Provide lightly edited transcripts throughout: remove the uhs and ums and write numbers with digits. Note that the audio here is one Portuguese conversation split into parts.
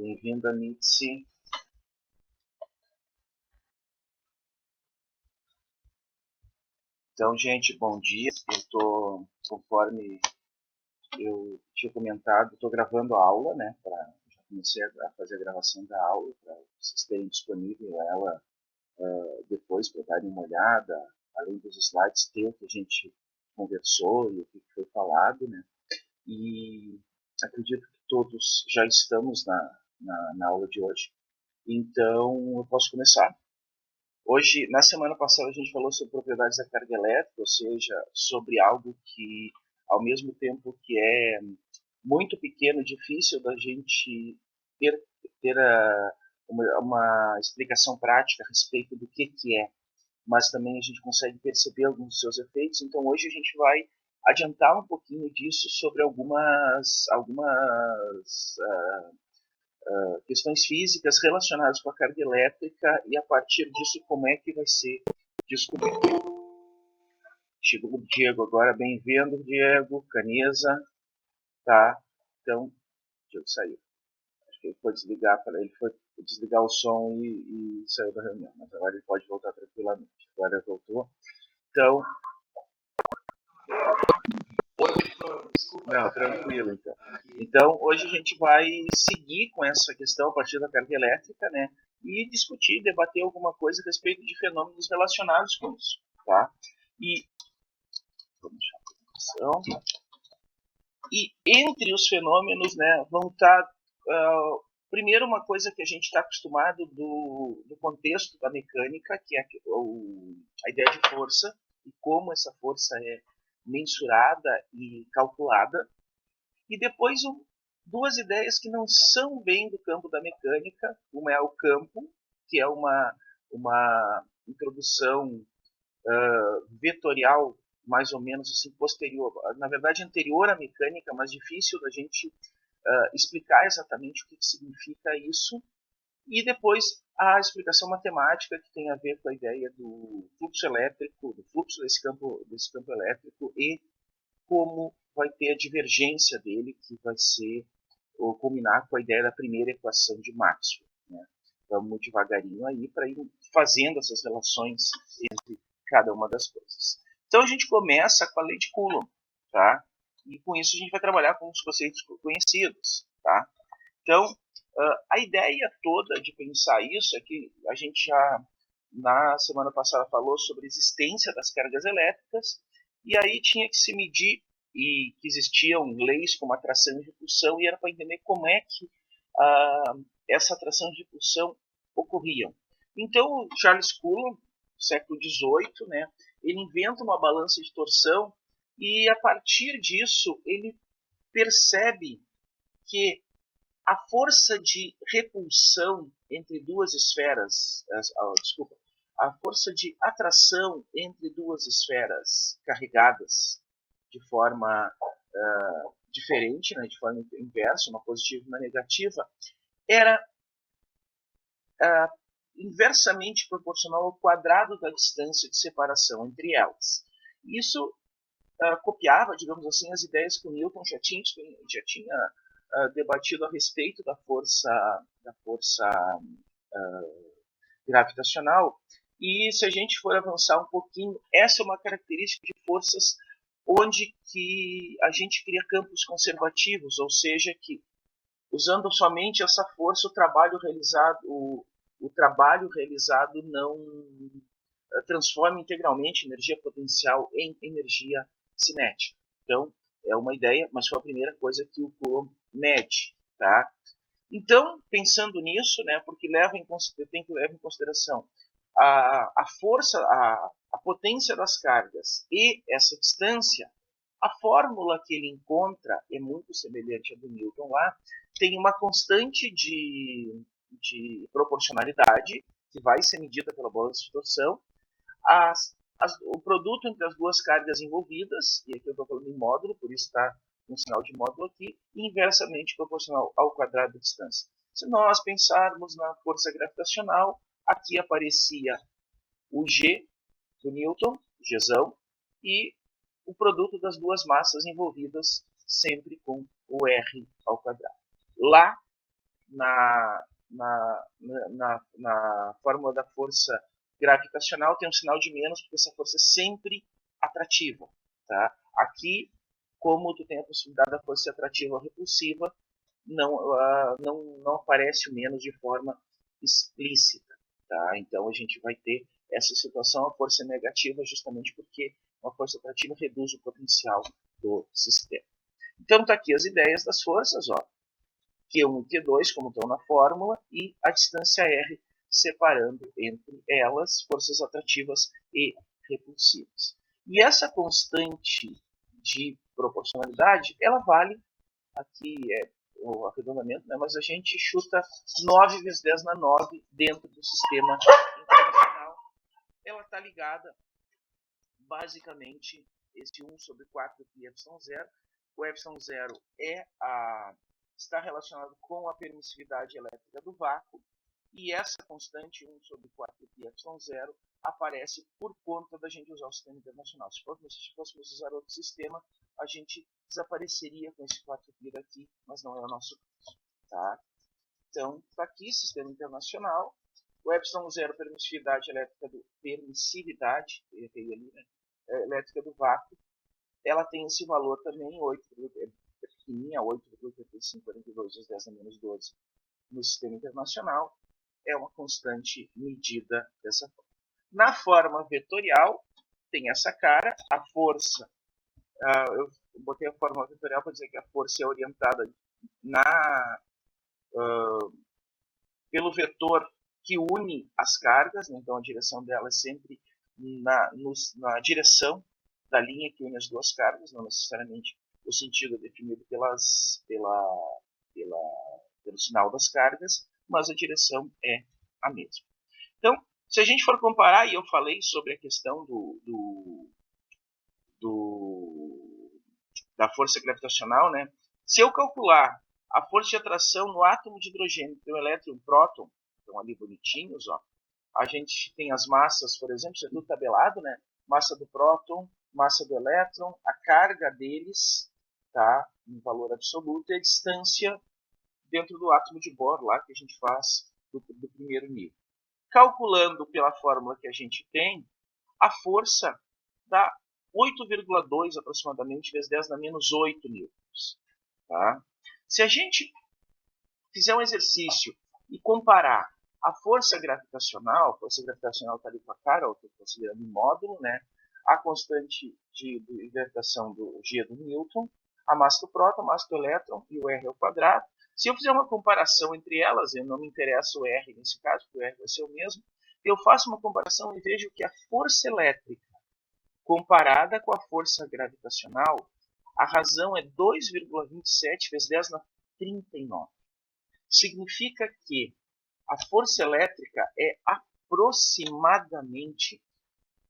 Bem-vinda, Mitzi. Então, gente, bom dia. Conforme eu tinha comentado, estou gravando a aula, né? Já comecei a fazer a gravação da aula para vocês terem disponível ela depois para darem uma olhada, além dos slides, ter o que a gente conversou e o que foi falado, né? E acredito que todos já estamos na aula de hoje. Então, eu posso começar. Hoje, na semana passada, a gente falou sobre propriedades da carga elétrica, ou seja, sobre algo que, ao mesmo tempo que é muito pequeno, difícil da gente ter uma explicação prática a respeito do que é, mas também a gente consegue perceber alguns dos seus efeitos. Então, hoje a gente vai adiantar um pouquinho disso sobre algumas questões físicas relacionadas com a carga elétrica e a partir disso como é que vai ser descoberto. Chegou o Diego agora, bem-vindo, Diego, Canisa, tá? Então, o Diego saiu. Acho que ele foi desligar o som e saiu da reunião, mas agora ele pode voltar tranquilamente. Agora ele voltou. Então, não, tranquilo, então. Então, hoje a gente vai seguir com essa questão a partir da carga elétrica, né? E discutir, debater alguma coisa a respeito de fenômenos relacionados com isso, tá? E vamos deixar a apresentação. E entre os fenômenos, né, vão estar primeiro uma coisa que a gente está acostumado do contexto da mecânica, que é a ideia de força e como essa força é mensurada e calculada. E depois duas ideias que não são bem do campo da mecânica. Uma é o campo, que é uma introdução vetorial, mais ou menos assim, posterior, na verdade anterior à mecânica, mas difícil da gente explicar exatamente o que significa isso. E depois a explicação matemática, que tem a ver com a ideia do fluxo elétrico, do fluxo desse campo elétrico e como vai ter a divergência dele, que vai ser ou combinar com a ideia da primeira equação de Maxwell, né? Vamos devagarinho aí para ir fazendo essas relações entre cada uma das coisas. Então a gente começa com a lei de Coulomb, tá? E com isso a gente vai trabalhar com os conceitos conhecidos, tá? Então a ideia toda de pensar isso é que a gente já na semana passada falou sobre a existência das cargas elétricas e aí tinha que se medir e que existiam leis como atração e repulsão e era para entender como é que essa atração e repulsão ocorriam. Então, Charles Coulomb, século XVIII, né, ele inventa uma balança de torção e a partir disso ele percebe que a força de repulsão entre duas esferas, a força de atração entre duas esferas carregadas de forma diferente, né, de forma inversa, uma positiva e uma negativa, era inversamente proporcional ao quadrado da distância de separação entre elas. Isso copiava, digamos assim, as ideias que o Newton já tinha debatido a respeito da força gravitacional. E se a gente for avançar um pouquinho, essa é uma característica de forças onde que a gente cria campos conservativos, ou seja, que usando somente essa força, o trabalho realizado não transforma integralmente energia potencial em energia cinética. Então, é uma ideia, mas foi a primeira coisa que o Coulomb mede, tá? Então, pensando nisso, né, porque tem que levar em consideração a força, a potência das cargas e essa distância, a fórmula que ele encontra é muito semelhante à do Newton lá, tem uma constante de proporcionalidade que vai ser medida pela balança de torção, o produto entre as duas cargas envolvidas, e aqui eu estou falando em módulo, por isso está um sinal de módulo aqui, inversamente proporcional ao quadrado da distância. Se nós pensarmos na força gravitacional, aqui aparecia o G do Newton, Gzão, e o produto das duas massas envolvidas sempre com o R ao quadrado. Lá na fórmula da força gravitacional tem um sinal de menos, porque essa força é sempre atrativa. Tá? Aqui, como tu tem a possibilidade da força atrativa ou repulsiva, não aparece o menos de forma explícita. Tá? Então a gente vai ter essa situação, a força negativa, justamente porque uma força atrativa reduz o potencial do sistema. Então está aqui as ideias das forças, ó. Q1 e Q2, como estão na fórmula, e a distância R separando entre elas forças atrativas e repulsivas. E essa constante de proporcionalidade, ela vale, aqui é o arredondamento, né, mas a gente chuta 9 vezes 10 na 9 dentro do sistema internacional. Ela está ligada, basicamente, esse 1 sobre 4 pi epsilon 0. O epsilon 0 está relacionado com a permissividade elétrica do vácuo, e essa constante 1 sobre 4 pi epsilon 0 aparece por conta da gente usar o sistema internacional. Se fôssemos usar outro sistema, a gente desapareceria com esse 4 pi daqui, mas não é o nosso caso. Tá? Então, está aqui, sistema internacional. O epsilon 0, permissividade elétrica elétrica do vácuo, ela tem esse valor também, 8, pequenininha, 8,8542 vezes 10 a menos 12 no sistema internacional, é uma constante medida dessa forma. Na forma vetorial, tem essa cara, a força, eu botei a forma vetorial para dizer que a força é orientada pelo vetor que une as cargas, né? Então a direção dela é sempre na direção da linha que une as duas cargas, não necessariamente o sentido definido pelo sinal das cargas, mas a direção é a mesma. Então, se a gente for comparar, e eu falei sobre a questão da força gravitacional, né? Se eu calcular a força de atração no átomo de hidrogênio, tem um elétron e um próton, estão ali bonitinhos, ó. A gente tem as massas, por exemplo, isso é tudo tabelado, né? Massa do próton, massa do elétron, a carga deles, tá? Em valor absoluto, e a distância dentro do átomo de Bohr, lá que a gente faz do primeiro nível. Calculando pela fórmula que a gente tem, a força dá 8,2 aproximadamente vezes 10 na menos 8 newtons. Tá? Se a gente fizer um exercício e comparar a força gravitacional está ali com a cara, eu estou considerando em módulo, né? A constante de gravitação do G do Newton, a massa do próton, a massa do elétron e o R ao quadrado. Se eu fizer uma comparação entre elas, eu não me interessa o R nesse caso, porque o R vai ser o mesmo, eu faço uma comparação e vejo que a força elétrica comparada com a força gravitacional, a razão é 2,27 vezes 10 na 39. Significa que a força elétrica é aproximadamente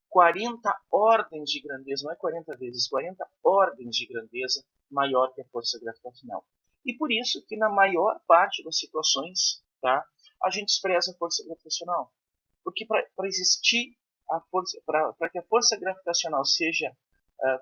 40 ordens de grandeza, não é 40 vezes, 40 ordens de grandeza maior que a força gravitacional. E por isso que na maior parte das situações, tá, a gente despreza a força gravitacional. Porque para existir para que a força gravitacional seja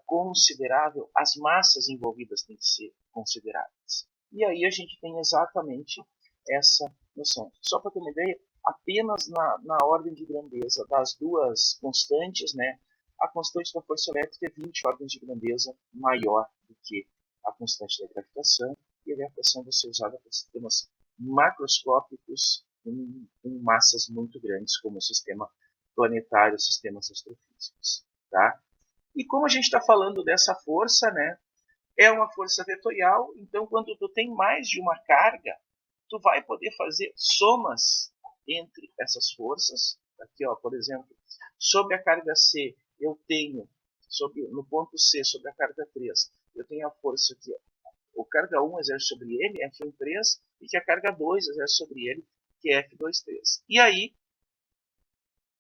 considerável, as massas envolvidas têm que ser consideráveis. E aí a gente tem exatamente essa noção. Só para ter uma ideia, apenas na ordem de grandeza das duas constantes, né, a constante da força elétrica é 20 ordens de grandeza maior do que a constante da gravitação, e a gravitação vai ser usada para sistemas macroscópicos com massas muito grandes, como o sistema planetário, sistemas astrofísicos. Tá? E como a gente está falando dessa força, né, é uma força vetorial, então quando tu tem mais de uma carga, tu vai poder fazer somas entre essas forças. Aqui, ó, por exemplo, sobre a carga C, eu tenho, no ponto C, sobre a carga 3, eu tenho a força que a carga 1 exerce sobre ele, F1,3, e que a carga 2 exerce sobre ele, que é F2,3. E aí,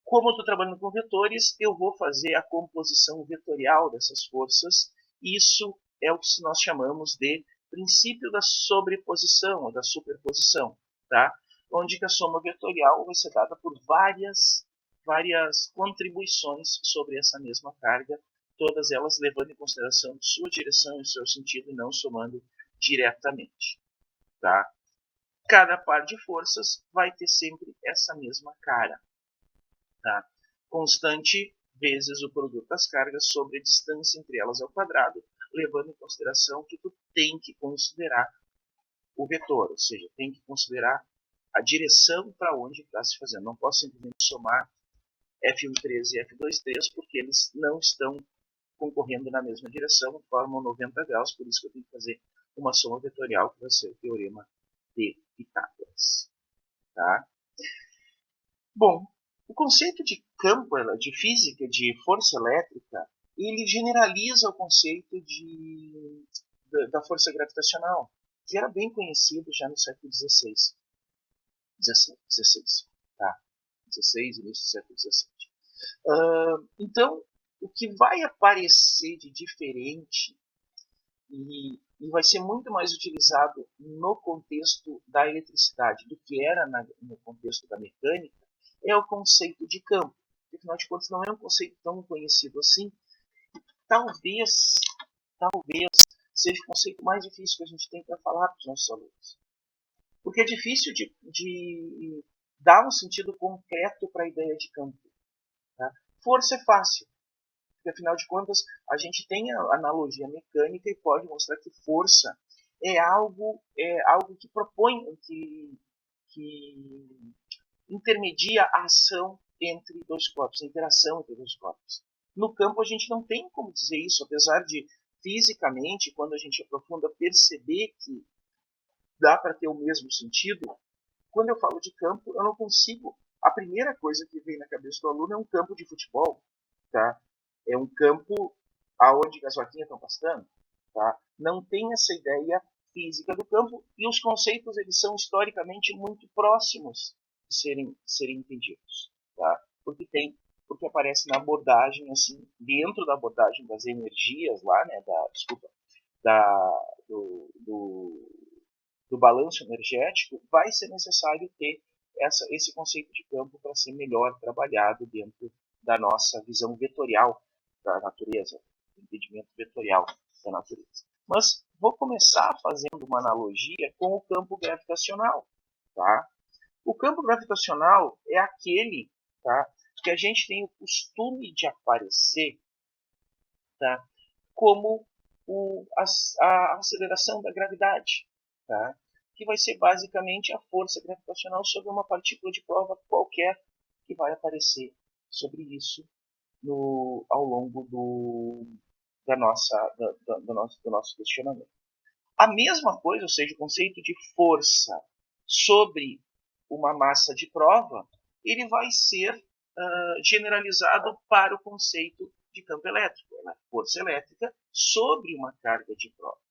como eu estou trabalhando com vetores, eu vou fazer a composição vetorial dessas forças. Isso é o que nós chamamos de princípio da sobreposição ou da superposição, tá? Onde que a soma vetorial vai ser dada por várias contribuições sobre essa mesma carga, todas elas levando em consideração sua direção e seu sentido e não somando diretamente. Tá? cada par de forças vai ter sempre essa mesma cara. Tá? Constante vezes o produto das cargas sobre a distância entre elas ao quadrado, levando em consideração que tu tem que considerar o vetor, ou seja, tem que considerar a direção para onde está se fazendo. Não posso simplesmente somar F13 e F23 porque eles não estão concorrendo na mesma direção, formam 90 graus, por isso que eu tenho que fazer uma soma vetorial, que vai ser o teorema de Pitágoras. Tá? Bom, o conceito de campo, de física, de força elétrica, ele generaliza o conceito da força gravitacional, que era bem conhecido já no século XVI. 16, tá? 16, início do século XVII. Então, o que vai aparecer de diferente e vai ser muito mais utilizado no contexto da eletricidade do que era no contexto da mecânica é o conceito de campo. Afinal de contas, não é um conceito tão conhecido assim. Talvez seja o conceito mais difícil que a gente tem para falar para os nossos alunos. Porque é difícil de dar um sentido concreto para a ideia de campo. Tá? Força é fácil. Porque, afinal de contas, a gente tem a analogia mecânica e pode mostrar que força é algo que propõe, que intermedia a ação entre dois corpos, a interação entre dois corpos. No campo, a gente não tem como dizer isso, apesar de, fisicamente, quando a gente aprofunda, perceber que dá para ter o mesmo sentido. Quando eu falo de campo, eu não consigo. A primeira coisa que vem na cabeça do aluno é um campo de futebol. Tá? É um campo aonde as vaquinhas estão pastando. Tá? Não tem essa ideia física do campo e os conceitos eles são historicamente muito próximos de serem entendidos. Tá? Porque aparece na abordagem, assim, dentro da abordagem das energias lá, né, do balanço energético, vai ser necessário ter esse conceito de campo para ser melhor trabalhado dentro da nossa visão vetorial da natureza, entendimento vetorial da natureza. Mas vou começar fazendo uma analogia com o campo gravitacional. Tá? O campo gravitacional é aquele, tá, que a gente tem o costume de aparecer, tá, como a aceleração da gravidade, tá? Que vai ser basicamente a força gravitacional sobre uma partícula de prova qualquer que vai aparecer sobre isso ao longo do nosso questionamento. A mesma coisa, ou seja, o conceito de força sobre uma massa de prova, ele vai ser generalizado para o conceito de campo elétrico, né? Força elétrica sobre uma carga de prova.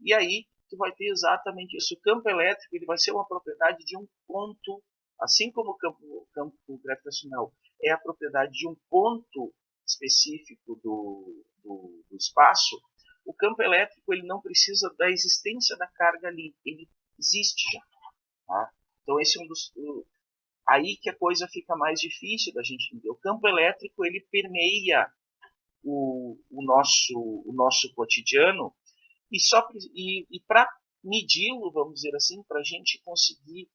E aí tu vai ter exatamente isso. O campo elétrico ele vai ser uma propriedade de um ponto, assim como o campo gravitacional é a propriedade de um ponto específico do espaço, o campo elétrico ele não precisa da existência da carga ali, ele existe já. Tá? Então esse é um dos... Aí que a coisa fica mais difícil da gente entender. O campo elétrico ele permeia o nosso cotidiano e para medi-lo, vamos dizer assim, para a gente conseguir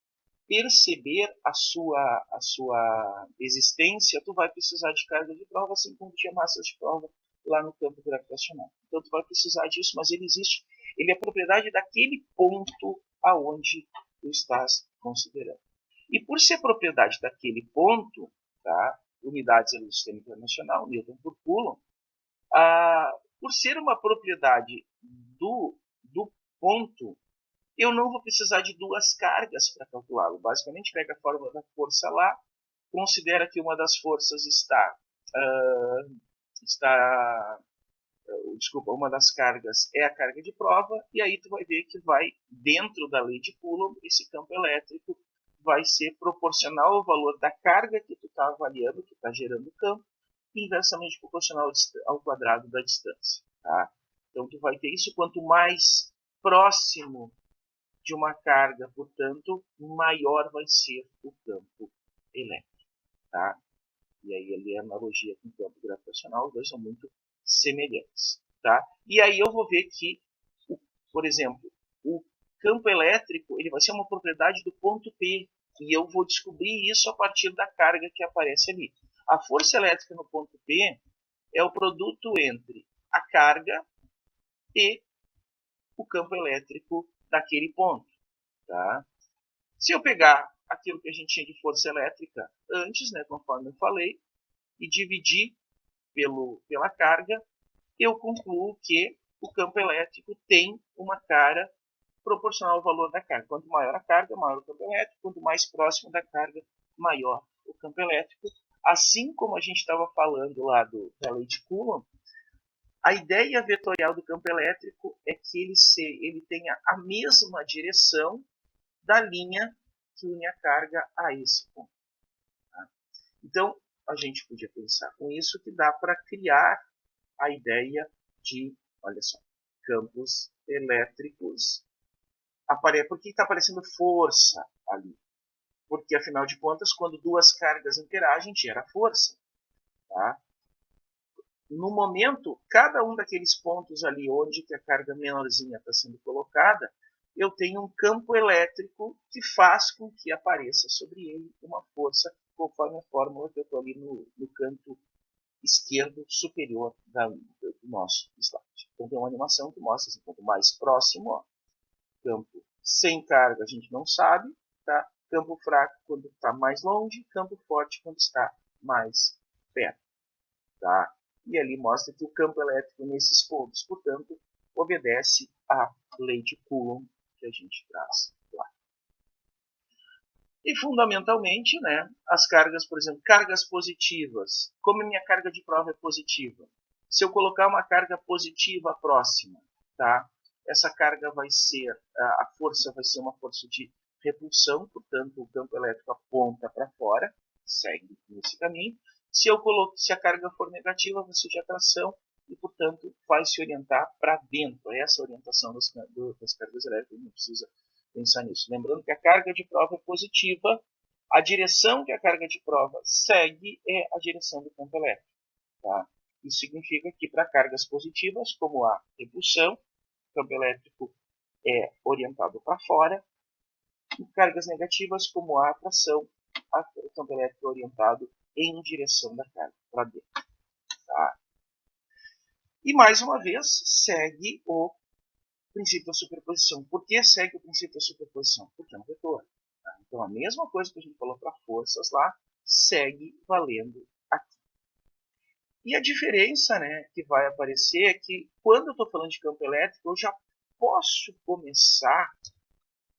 perceber a sua existência, tu vai precisar de carga de prova, assim como tinha massas de prova lá no campo gravitacional. Então tu vai precisar disso, mas ele existe, ele é propriedade daquele ponto aonde tu estás considerando. E por ser propriedade daquele ponto, tá, unidades do sistema internacional, Newton por Coulomb, por ser uma propriedade do ponto, eu não vou precisar de duas cargas para calculá-lo. Basicamente, pega a fórmula da força lá, considera que uma das forças uma das cargas é a carga de prova, e aí tu vai ver que vai, dentro da lei de Coulomb, esse campo elétrico vai ser proporcional ao valor da carga que tu está avaliando, que está gerando o campo, inversamente proporcional ao quadrado da distância. Tá? Então tu vai ter isso, quanto mais próximo de uma carga, portanto, maior vai ser o campo elétrico. Tá? E aí ali a analogia com o campo gravitacional, os dois são muito semelhantes. Tá? E aí eu vou ver que, por exemplo, o campo elétrico ele vai ser uma propriedade do ponto P, e eu vou descobrir isso a partir da carga que aparece ali. A força elétrica no ponto P é o produto entre a carga e o campo elétrico daquele ponto. Tá? Se eu pegar aquilo que a gente tinha de força elétrica antes, né, conforme eu falei, e dividir pela carga, eu concluo que o campo elétrico tem uma cara proporcional ao valor da carga. Quanto maior a carga, maior o campo elétrico. Quanto mais próximo da carga, maior o campo elétrico. Assim como a gente estava falando lá da lei de Coulomb, a ideia vetorial do campo elétrico é que ele tenha a mesma direção da linha que une a carga a esse ponto. Tá? Então, a gente podia pensar com isso que dá para criar a ideia de, olha só, campos elétricos. Por que está aparecendo força ali? Porque, afinal de contas, quando duas cargas interagem, gera força. Tá? No momento, cada um daqueles pontos ali onde que a carga menorzinha está sendo colocada, eu tenho um campo elétrico que faz com que apareça sobre ele uma força, conforme a fórmula que eu estou ali no canto esquerdo superior do nosso slide. Então tem uma animação que mostra assim, quanto mais próximo, ó, campo sem carga a gente não sabe, tá? Campo fraco quando está mais longe, campo forte quando está mais perto. Tá? E ali mostra que o campo elétrico nesses pontos, portanto, obedece à lei de Coulomb que a gente traz lá. E fundamentalmente, né, as cargas, por exemplo, cargas positivas. Como a minha carga de prova é positiva? Se eu colocar uma carga positiva próxima, tá? Essa carga vai ser, a força vai ser uma força de repulsão, portanto o campo elétrico aponta para fora, segue nesse caminho. Se a carga for negativa, vai ser de atração e, portanto, vai se orientar para dentro. Essa orientação das cargas elétricas, não precisa pensar nisso. Lembrando que a carga de prova é positiva, a direção que a carga de prova segue é a direção do campo elétrico. Tá? Isso significa que para cargas positivas, como a repulsão, o campo elétrico é orientado para fora, e cargas negativas, como a atração, o campo elétrico é orientado em direção da carga, para dentro. Tá? E mais uma vez, segue o princípio da superposição. Por que segue o princípio da superposição? Porque é um vetor. Tá? Então a mesma coisa que a gente falou para forças lá, segue valendo aqui. E a diferença, né, que vai aparecer é que quando eu estou falando de campo elétrico, eu já posso começar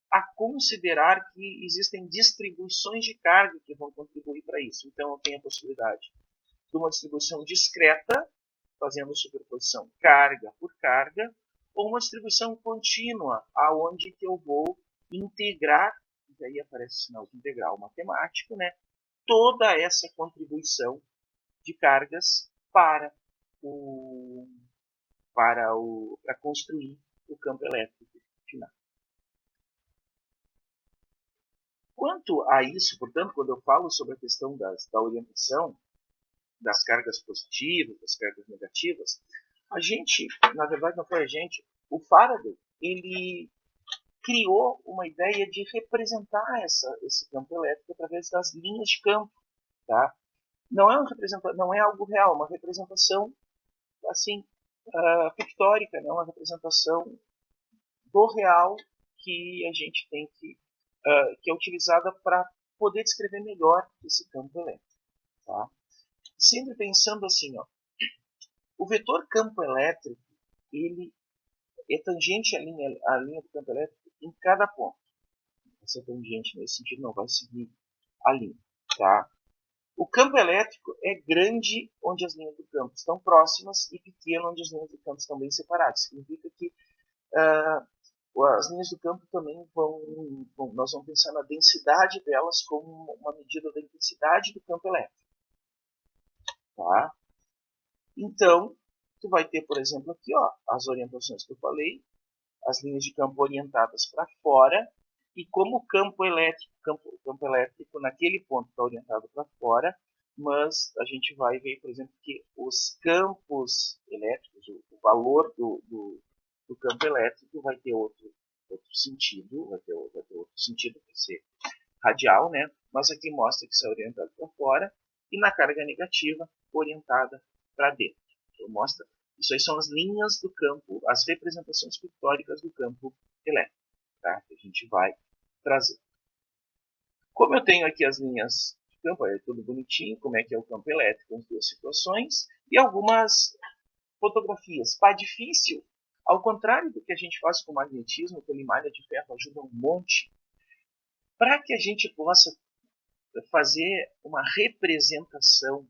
a considerar que existem distribuições de carga que vão contribuir para isso. Então eu tenho a possibilidade de uma distribuição discreta, fazendo superposição carga por carga, ou uma distribuição contínua, aonde que eu vou integrar, e aí aparece o sinal de integral matemático, né, toda essa contribuição de cargas para construir o campo elétrico final. Quanto a isso, portanto, quando eu falo sobre a questão da orientação, das cargas positivas, das cargas negativas, a gente, na verdade não foi a gente, o Faraday, ele criou uma ideia de representar esse campo elétrico através das linhas de campo. Tá? Não é algo real, uma representação assim, pictórica, né? Uma representação do real que a gente tem que é utilizada para poder descrever melhor esse campo elétrico. Tá? Sempre pensando assim, ó, o vetor campo elétrico ele é tangente à linha do campo elétrico em cada ponto. Essa tangente nesse sentido não vai seguir a linha. Tá? O campo elétrico é grande onde as linhas do campo estão próximas e pequeno onde as linhas do campo estão bem separadas. Significa que as linhas do campo também nós vamos pensar na densidade delas como uma medida da intensidade do campo elétrico. Tá? Então, tu vai ter, por exemplo, aqui ó, as orientações que eu falei, as linhas de campo orientadas para fora, e como o campo elétrico naquele ponto está orientado para fora, mas a gente vai ver, por exemplo, que os campos elétricos, o valor do campo elétrico vai ter outro outro sentido, vai ter outro sentido, vai ser radial, né? Mas aqui mostra que isso é orientado para fora, e na carga negativa, orientada para dentro. Então, mostra, isso aí são as linhas do campo, as representações pictóricas do campo elétrico, tá? Que a gente vai trazer. Como eu tenho aqui as linhas de campo, é tudo bonitinho, como é que é o campo elétrico, as duas situações, e algumas fotografias. Pá, difícil, ao contrário do que a gente faz com o magnetismo, que a malha de ferro ajuda um monte, para que a gente possa fazer uma representação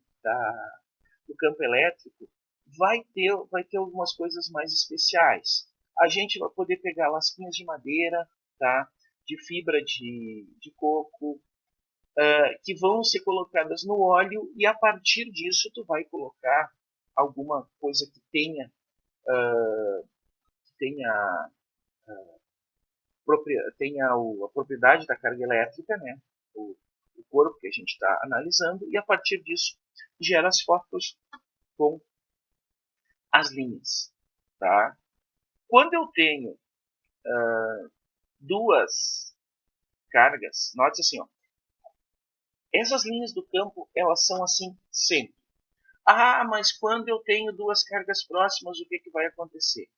do campo elétrico, vai ter algumas coisas mais especiais. A gente vai poder pegar lasquinhas de madeira, tá? De fibra de coco, que vão ser colocadas no óleo, e a partir disso tu vai colocar alguma coisa que tenha a propriedade da carga elétrica, né? O corpo que a gente está analisando, e a partir disso gera as fotos com as linhas. Tá? Quando eu tenho duas cargas, note assim, ó, essas linhas do campo, elas são assim sempre. Ah, mas quando eu tenho duas cargas próximas, o que vai acontecer?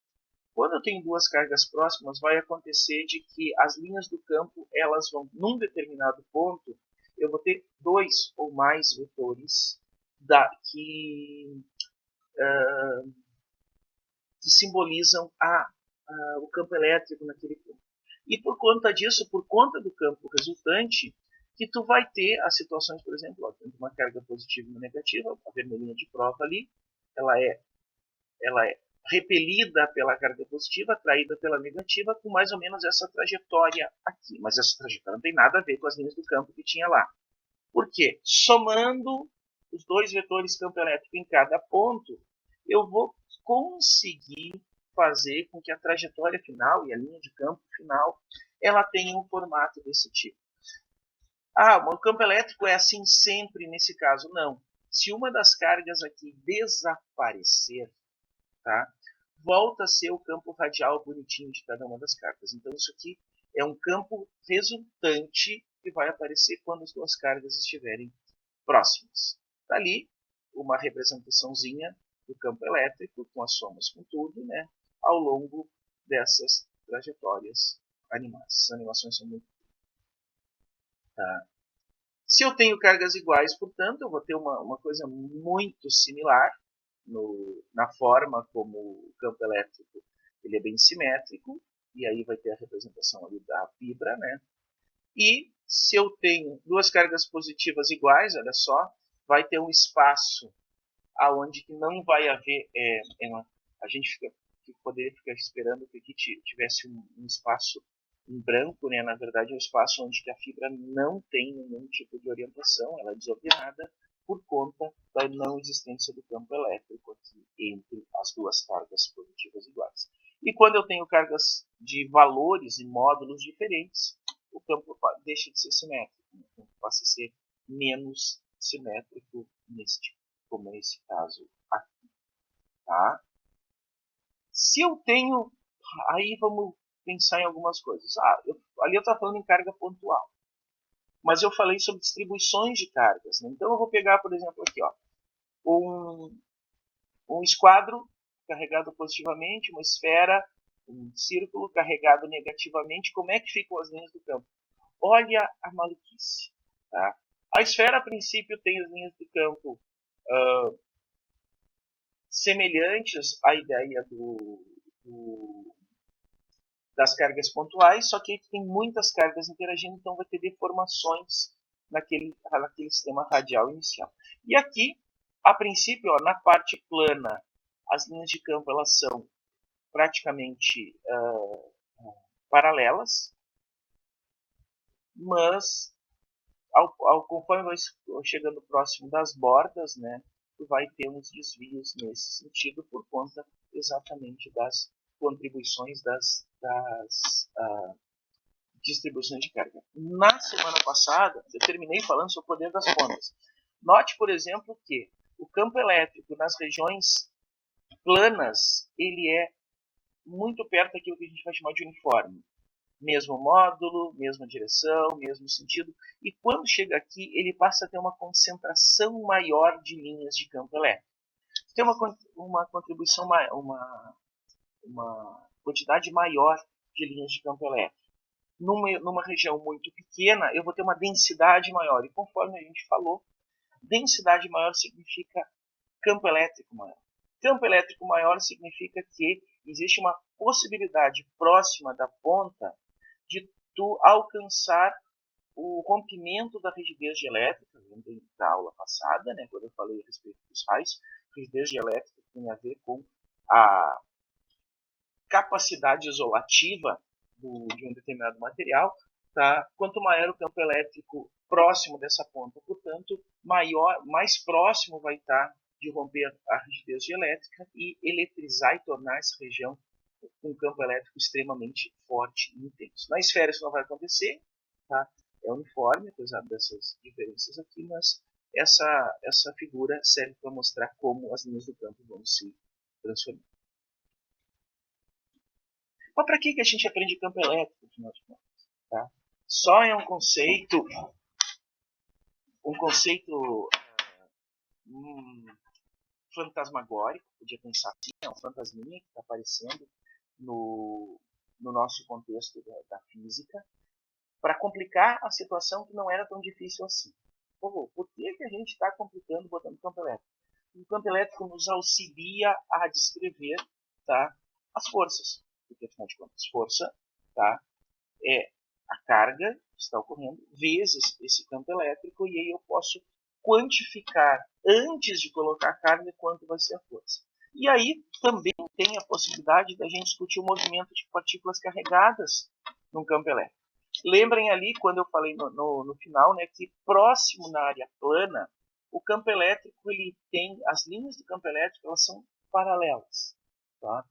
Quando eu tenho duas cargas próximas, vai acontecer de que as linhas do campo, elas vão, num determinado ponto, eu vou ter dois ou mais vetores que simbolizam o campo elétrico naquele ponto. E por conta disso, por conta do campo resultante, que tu vai ter as situações, por exemplo, ó, tendo uma carga positiva e uma negativa, a vermelhinha de prova ali, ela é repelida pela carga positiva, atraída pela negativa, com mais ou menos essa trajetória aqui. Mas essa trajetória não tem nada a ver com as linhas do campo que tinha lá. Por quê? Somando os dois vetores campo elétrico em cada ponto, eu vou conseguir fazer com que a trajetória final e a linha de campo final ela tenha um formato desse tipo. O campo elétrico é assim sempre nesse caso? Não. Se uma das cargas aqui desaparecer, tá? Volta a ser o campo radial bonitinho de cada uma das cargas. Então isso aqui é um campo resultante que vai aparecer quando as duas cargas estiverem próximas. Dali, uma representaçãozinha do campo elétrico, com as somas com tudo, né, ao longo dessas trajetórias animais. As animações são muito... Tá? Se eu tenho cargas iguais, portanto, eu vou ter uma coisa muito similar na forma como o campo elétrico ele é bem simétrico, e aí vai ter a representação ali da fibra, né? E se eu tenho duas cargas positivas iguais, olha só, vai ter um espaço aonde que não vai haver, a gente poderia ficar esperando que aqui tivesse um espaço em branco, né? Na verdade é um espaço onde que a fibra não tem nenhum tipo de orientação, ela é desordenada por conta da não existência do campo elétrico aqui entre as duas cargas positivas iguais. E quando eu tenho cargas de valores e módulos diferentes, o campo deixa de ser simétrico, né? O campo passa a ser menos simétrico como nesse caso aqui. Tá? Se eu tenho... Aí vamos pensar em algumas coisas. Ali eu estava falando em carga pontual. Mas eu falei sobre distribuições de cargas. Né? Então eu vou pegar, por exemplo, aqui, ó, um esquadro carregado positivamente, uma esfera, um círculo carregado negativamente. Como é que ficam as linhas do campo? Olha a maluquice. Tá? A esfera, a princípio, tem as linhas do campo semelhantes à ideia das cargas pontuais, só que aí tem muitas cargas interagindo, então vai ter deformações naquele sistema radial inicial. E aqui, a princípio, ó, na parte plana, as linhas de campo elas são praticamente paralelas, mas conforme vai chegando próximo das bordas, né, tu vai ter uns desvios nesse sentido por conta exatamente das contribuições das distribuições de carga. Na semana passada, eu terminei falando sobre o poder das pontas. Note, por exemplo, que o campo elétrico nas regiões planas, ele é muito perto daquilo que a gente vai chamar de uniforme. mesmo módulo, mesma direção, mesmo sentido, e quando chega aqui, ele passa a ter uma concentração maior de linhas de campo elétrico. Tem uma contribuição, uma quantidade maior de linhas de campo elétrico. Numa região muito pequena, eu vou ter uma densidade maior, e conforme a gente falou, densidade maior significa campo elétrico maior. Campo elétrico maior significa que existe uma possibilidade próxima da ponta de tu alcançar o rompimento da rigidez dielétrica, lembrem da aula passada, né, quando eu falei a respeito dos raios, rigidez dielétrica tem a ver com a capacidade isolativa de um determinado material. Tá? Quanto maior o campo elétrico próximo dessa ponta, portanto, mais próximo vai estar de romper a rigidez dielétrica e eletrizar e tornar essa região um campo elétrico extremamente forte e intenso. Na esfera isso não vai acontecer, tá? É uniforme, apesar dessas diferenças aqui, mas essa figura serve para mostrar como as linhas do campo vão se transformar. Mas para que a gente aprende campo elétrico, afinal de contas? Tá? Só é um conceito fantasmagórico, podia pensar assim, é um fantasminha que está aparecendo no nosso contexto da física, para complicar a situação que não era tão difícil assim. Por que a gente está complicando botando campo elétrico? O campo elétrico nos auxilia a descrever, tá, as forças. Porque, afinal de contas, força, tá, é a carga que está ocorrendo vezes esse campo elétrico, e aí eu posso quantificar antes de colocar a carga quanto vai ser a força. E aí também tem a possibilidade da gente discutir o movimento de partículas carregadas num campo elétrico. Lembrem ali, quando eu falei no final, né, que próximo na área plana, o campo elétrico, ele tem, as linhas do campo elétrico, elas são paralelas, tá?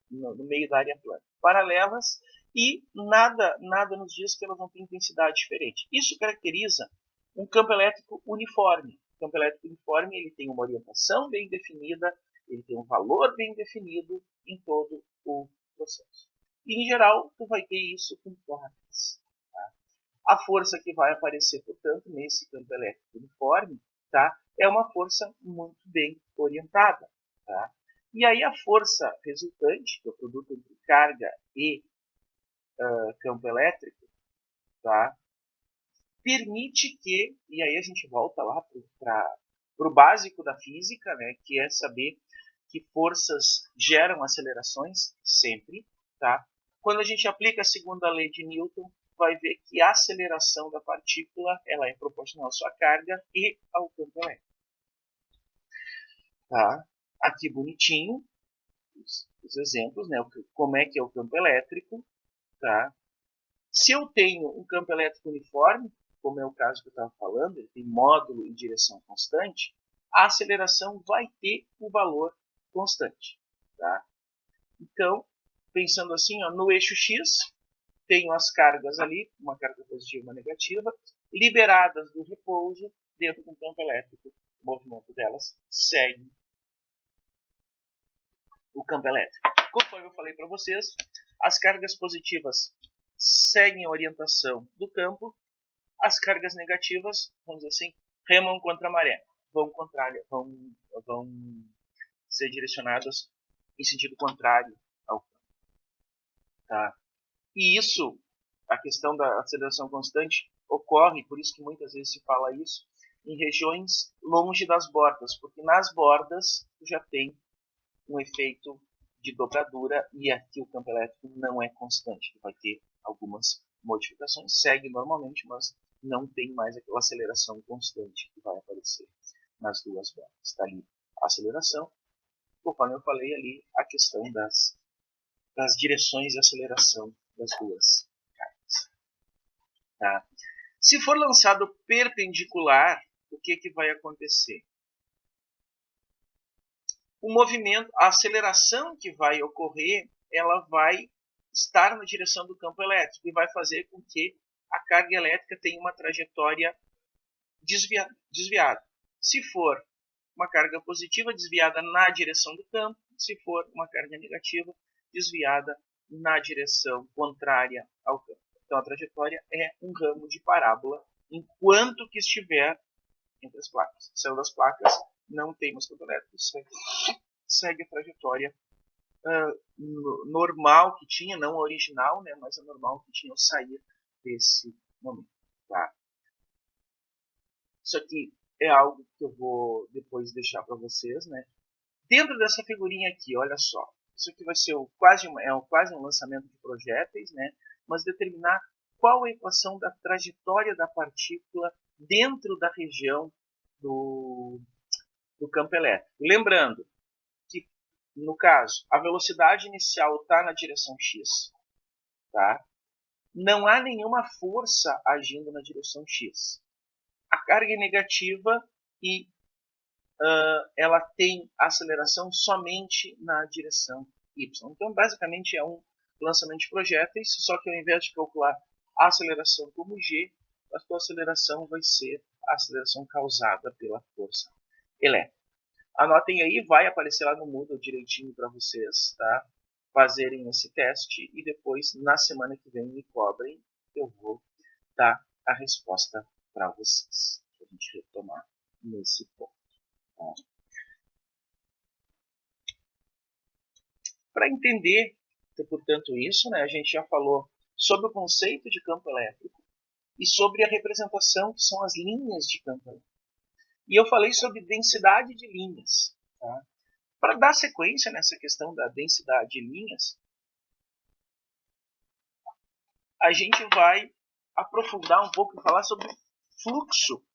No meio da área plana. Paralelas, e nada nos diz que elas vão ter intensidade diferente. Isso caracteriza um campo elétrico uniforme. O campo elétrico uniforme, ele tem uma orientação bem definida, ele tem um valor bem definido em todo o processo. E, em geral, tu vai ter isso com placas. Tá? A força que vai aparecer, portanto, nesse campo elétrico uniforme, tá? É uma força muito bem orientada. Tá? E aí a força resultante, que é o produto entre carga e campo elétrico, tá? Permite que, e aí a gente volta lá para o básico da física, né? Que é saber que forças geram acelerações sempre, tá? Quando a gente aplica a segunda lei de Newton, vai ver que a aceleração da partícula ela é proporcional à sua carga e ao campo elétrico. Tá? Aqui bonitinho, os exemplos, né? Como é que é o campo elétrico. Tá? Se eu tenho um campo elétrico uniforme, como é o caso que eu estava falando, ele tem módulo e direção constante, a aceleração vai ter o valor constante. Tá? Então, pensando assim, ó, no eixo X, tenho as cargas ali, uma carga positiva e uma negativa, liberadas do repouso dentro do campo elétrico. O movimento delas segue o campo elétrico. Conforme eu falei para vocês, as cargas positivas seguem a orientação do campo, as cargas negativas, vamos dizer assim, remam contra a maré, vão ser direcionadas em sentido contrário ao campo. Tá? E isso, a questão da aceleração constante, ocorre, por isso que muitas vezes se fala isso, em regiões longe das bordas, porque nas bordas já tem um efeito de dobradura e aqui o campo elétrico não é constante, vai ter algumas modificações, segue normalmente, mas não tem mais aquela aceleração constante que vai aparecer nas duas bordas. Está ali a aceleração, conforme eu falei ali, a questão das direções de aceleração das duas cargas. Tá? Se for lançado perpendicular, o que vai acontecer? O movimento, a aceleração que vai ocorrer, ela vai estar na direção do campo elétrico e vai fazer com que a carga elétrica tenha uma trajetória desviada. Se for uma carga positiva, desviada na direção do campo; se for uma carga negativa, desviada na direção contrária ao campo. Então a trajetória é um ramo de parábola enquanto que estiver entre as placas. Saindo das placas, não tem mais campo elétrico, segue a trajetória normal que tinha, não a original, né, mas a normal que tinha ao sair desse momento. Tá? Isso aqui é algo que eu vou depois deixar para vocês. Né? Dentro dessa figurinha aqui, olha só, isso aqui vai ser quase um lançamento de projéteis, né? Mas determinar qual a equação da trajetória da partícula dentro da região do campo elétrico. Lembrando que, no caso, a velocidade inicial está na direção x. Tá? Não há nenhuma força agindo na direção x. A carga é negativa e ela tem aceleração somente na direção y. Então, basicamente, é um lançamento de projéteis, só que ao invés de calcular a aceleração como g, a sua aceleração vai ser a aceleração causada pela força elétrica. Anotem aí, vai aparecer lá no Moodle direitinho para vocês, tá? Fazerem esse teste e depois, na semana que vem, me cobrem, eu vou dar a resposta para vocês, para a gente retomar nesse ponto. Tá? Para entender, portanto, isso, né, a gente já falou sobre o conceito de campo elétrico e sobre a representação que são as linhas de campo elétrico. E eu falei sobre densidade de linhas. Tá? Para dar sequência nessa questão da densidade de linhas, a gente vai aprofundar um pouco e falar sobre fluxo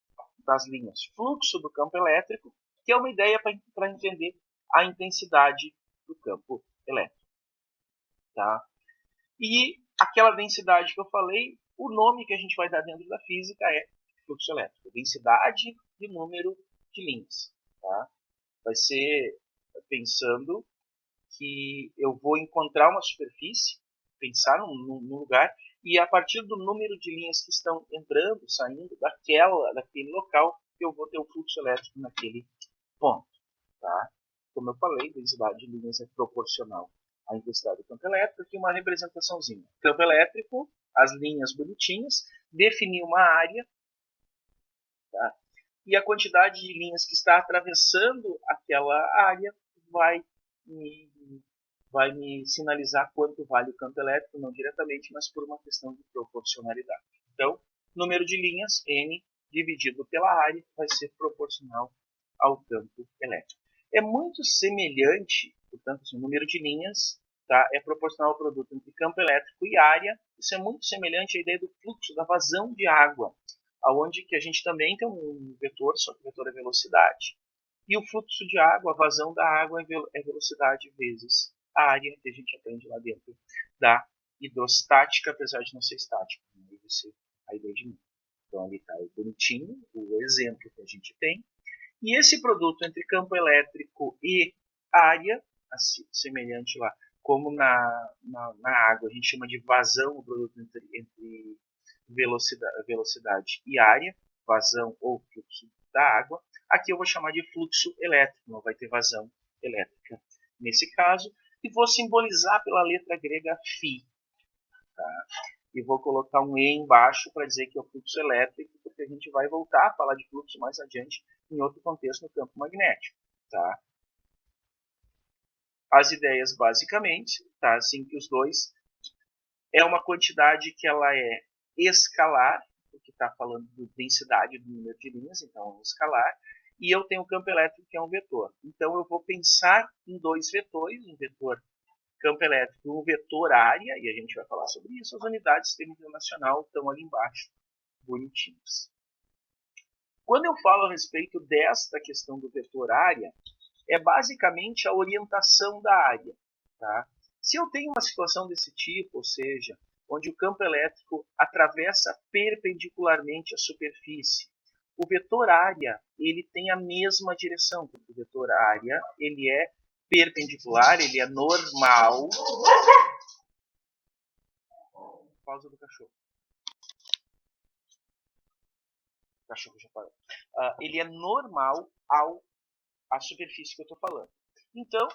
das linhas, fluxo do campo elétrico, que é uma ideia para entender a intensidade do campo elétrico. Tá? E aquela densidade que eu falei, o nome que a gente vai dar dentro da física é fluxo elétrico, densidade de número de linhas. Tá? Vai ser pensando que eu vou encontrar uma superfície, pensar num lugar, e a partir do número de linhas que estão entrando, saindo daquele local, eu vou ter o fluxo elétrico naquele ponto. Tá? Como eu falei, a densidade de linhas é proporcional à intensidade do campo elétrico. Aqui uma representaçãozinha. Campo elétrico, as linhas bonitinhas, definir uma área, tá? E a quantidade de linhas que está atravessando aquela área vai me sinalizar quanto vale o campo elétrico, não diretamente, mas por uma questão de proporcionalidade. Então, número de linhas, n, dividido pela área, vai ser proporcional ao campo elétrico. É muito semelhante, portanto, o número de linhas, tá, é proporcional ao produto entre campo elétrico e área. Isso é muito semelhante à ideia do fluxo, da vazão de água, onde que a gente também tem um vetor, só que o vetor é velocidade. E o fluxo de água, a vazão da água é velocidade vezes a área que a gente aprende lá dentro da hidrostática, apesar de não ser estática. Aí vai ser a ideia de mim. Então ali está o bonitinho, o exemplo que a gente tem. E esse produto entre campo elétrico e área, assim, semelhante lá, como na água, a gente chama de vazão, o produto entre velocidade e área, vazão ou fluxo da água. Aqui eu vou chamar de fluxo elétrico, não vai ter vazão elétrica nesse caso. E vou simbolizar pela letra grega φ. Tá? E vou colocar um E embaixo para dizer que é o fluxo elétrico, porque a gente vai voltar a falar de fluxo mais adiante em outro contexto no campo magnético. Tá? As ideias basicamente, tá? Assim que os dois é uma quantidade que ela é escalar, porque está falando de densidade do número de linhas, então é um escalar, e eu tenho o campo elétrico que é um vetor. Então eu vou pensar em dois vetores, um vetor campo elétrico e um vetor área, e a gente vai falar sobre isso. As unidades do sistema internacional estão ali embaixo, bonitinhas. Quando eu falo a respeito desta questão do vetor área, é basicamente a orientação da área. Tá? Se eu tenho uma situação desse tipo, ou seja, onde o campo elétrico atravessa perpendicularmente a superfície, o vetor área ele tem a mesma direção, porque o vetor área ele é perpendicular, ele é normal. Pausa do cachorro. O cachorro já parou. Ele é normal à superfície que eu estou falando. Então,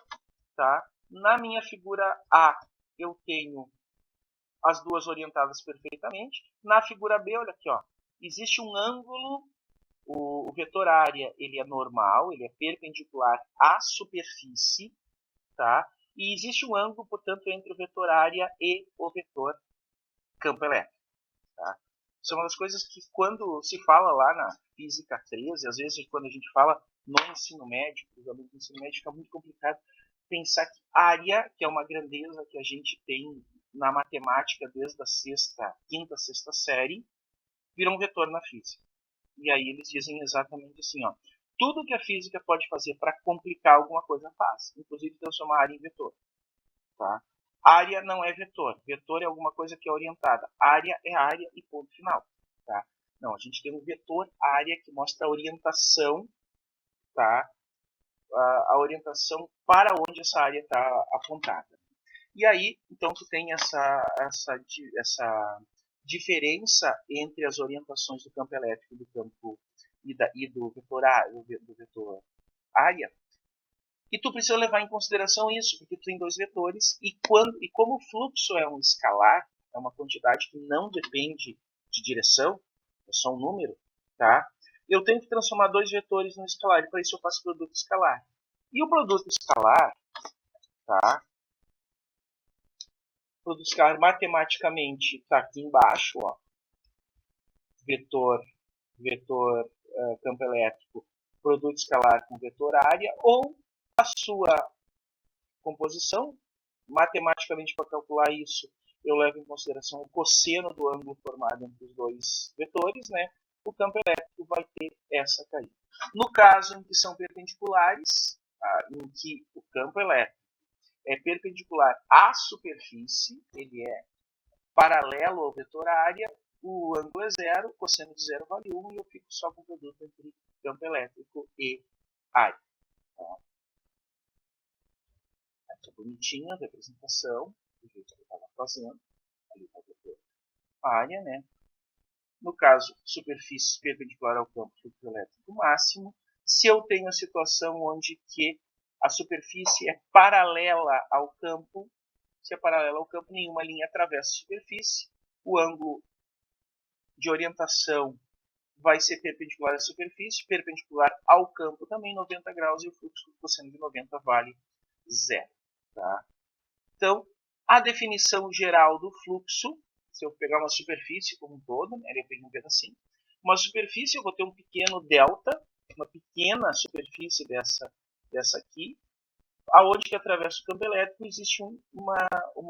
tá? Na minha figura A, eu tenho as duas orientadas perfeitamente. Na figura B, olha aqui, ó, existe um ângulo, o vetor área ele é normal, ele é perpendicular à superfície, tá? E existe um ângulo, portanto, entre o vetor área e o vetor campo elétrico. Tá? Isso é uma das coisas que, quando se fala lá na Física 13, às vezes quando a gente fala no ensino médio, os alunos do ensino médio, fica muito complicado pensar que área, que é uma grandeza que a gente tem na matemática desde a quinta, sexta série, vira um vetor na física. E aí eles dizem exatamente assim, ó, tudo que a física pode fazer para complicar alguma coisa faz, inclusive transformar a área em vetor. Tá? Área não é vetor. Vetor é alguma coisa que é orientada. Área é área e ponto final. Tá? Não, a gente tem um vetor área que mostra a orientação, tá? A orientação para onde essa área está apontada. E aí, então, tu tem essa diferença entre as orientações do campo elétrico do campo e do vetor área. E tu precisa levar em consideração isso, porque tu tem dois vetores, e como o fluxo é um escalar, é uma quantidade que não depende de direção, é só um número, tá? Eu tenho que transformar dois vetores num escalar, e para isso eu faço produto escalar. E o produto escalar, tá? O produto escalar matematicamente está aqui embaixo, ó. Vetor campo elétrico, produto escalar com vetor área, ou a sua composição. Matematicamente, para calcular isso, eu levo em consideração o cosseno do ângulo formado entre os dois vetores, né? O campo elétrico vai ter essa caída. No caso em que são perpendiculares, em que o campo elétrico é perpendicular à superfície, ele é paralelo ao vetor área, o ângulo é zero, o cosseno de zero vale 1 e eu fico só com o produto entre campo elétrico e área. Tá? Aqui é bonitinha a representação, do jeito que eu estava fazendo. Ali está a área, né? No caso, superfície perpendicular ao campo fluxo elétrico máximo. Se eu tenho a situação onde que a superfície é paralela ao campo, se é paralela ao campo, nenhuma linha atravessa a superfície, o ângulo de orientação vai ser perpendicular à superfície, perpendicular ao campo também 90 graus, e o fluxo do cosseno de 90 vale zero. Tá? Então, a definição geral do fluxo, se eu pegar uma superfície como um todo, né, eu peguei um pedacinho, uma superfície eu vou ter um pequeno delta, uma pequena superfície dessa aqui, aonde que atravessa o campo elétrico existe uma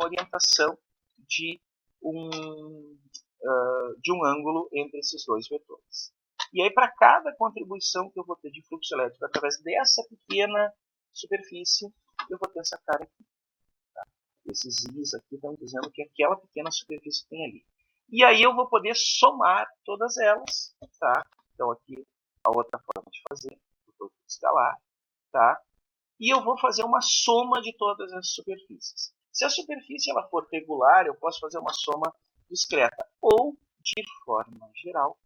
orientação de um ângulo entre esses dois vetores. E aí, para cada contribuição que eu vou ter de fluxo elétrico através dessa pequena superfície, eu vou ter essa cara aqui. Tá? Esses i's aqui estão dizendo que aquela pequena superfície tem ali. E aí eu vou poder somar todas elas. Tá? Então, aqui a outra forma de fazer, o produto escalar. Tá? E eu vou fazer uma soma de todas as superfícies. Se a superfície ela for regular, eu posso fazer uma soma discreta. Ou, de forma geral,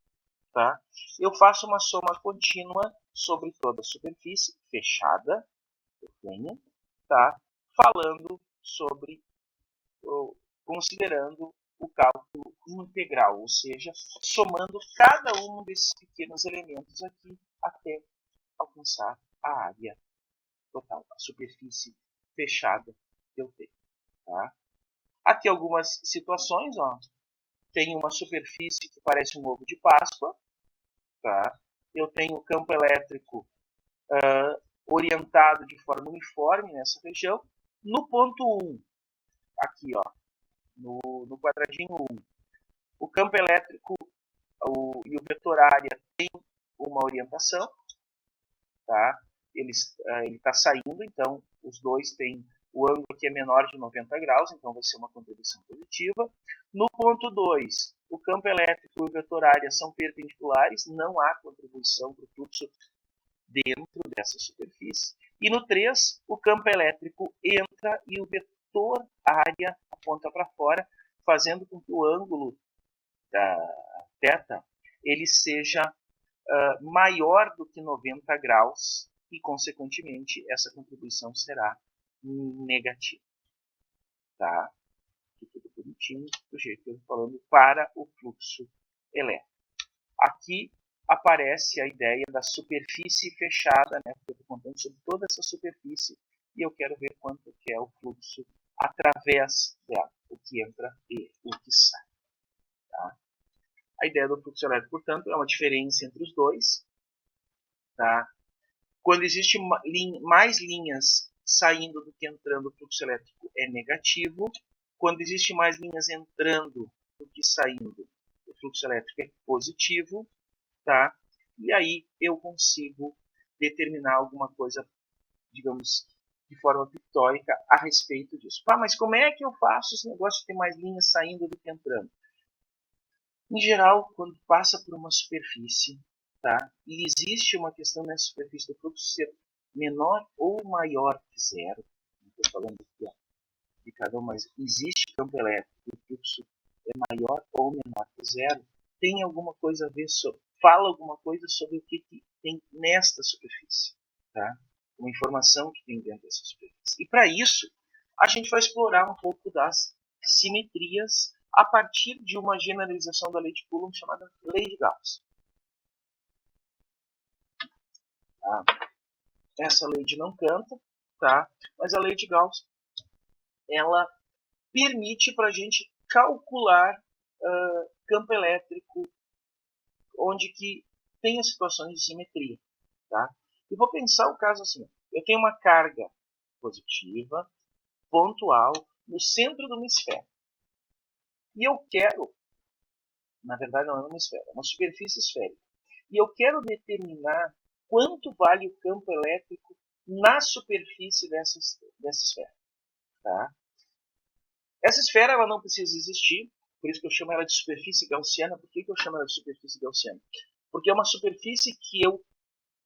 tá? Eu faço uma soma contínua sobre toda a superfície fechada que eu tenho, tá? Falando sobre, considerando o cálculo integral, ou seja, somando cada um desses pequenos elementos aqui até alcançar a área total, a superfície fechada que eu tenho. Tá? Aqui algumas situações, ó. Tem uma superfície que parece um ovo de Páscoa. Tá? Eu tenho o campo elétrico orientado de forma uniforme nessa região. No ponto 1, aqui, ó, no quadradinho 1, o campo elétrico e o vetor área tem uma orientação. Tá? Ele está saindo, então os dois têm o ângulo que é menor de 90 graus, então vai ser uma contribuição positiva. No ponto 2, o campo elétrico e o vetor área são perpendiculares, não há contribuição para o fluxo dentro dessa superfície. E no 3, o campo elétrico entra e o vetor área aponta para fora, fazendo com que o ângulo da θ ele seja maior do que 90 graus e, consequentemente, essa contribuição será negativa. Tá? bonitinho, do jeito que eu estou falando, para o fluxo elétrico. Aqui aparece a ideia da superfície fechada, né? Porque eu estou contando sobre toda essa superfície e eu quero ver quanto que é o fluxo através dela, o que entra e o que sai. Tá? A ideia do fluxo elétrico, portanto, é uma diferença entre os dois. Tá? Quando existe mais linhas saindo do que entrando, o fluxo elétrico é negativo. Quando existe mais linhas entrando do que saindo, o fluxo elétrico é positivo. Tá? E aí eu consigo determinar alguma coisa, digamos, de forma pictórica a respeito disso. Mas como é que eu faço esse negócio de ter mais linhas saindo do que entrando? Em geral, quando passa por uma superfície, tá? E existe uma questão nessa superfície do fluxo ser menor ou maior que zero, não estou falando aqui, ó, de cada um, mas existe campo elétrico e o fluxo é maior ou menor que zero, tem alguma coisa a ver sobre, fala alguma coisa sobre o que tem nesta superfície, tá? Uma informação que tem dentro dessa superfície. E para isso, a gente vai explorar um pouco das simetrias a partir de uma generalização da lei de Coulomb chamada lei de Gauss. Tá? Essa lei de não canta, tá? Mas a lei de Gauss ela permite para a gente calcular campo elétrico onde que tem as situações de simetria. Tá? E vou pensar o caso assim, eu tenho uma carga positiva, pontual, no centro de uma esfera. E eu quero, na verdade não é uma esfera, é uma superfície esférica. E eu quero determinar quanto vale o campo elétrico na superfície dessa esfera. Tá? Essa esfera ela não precisa existir, por isso que eu chamo ela de superfície gaussiana. Por que eu chamo ela de superfície gaussiana? Porque é uma superfície que eu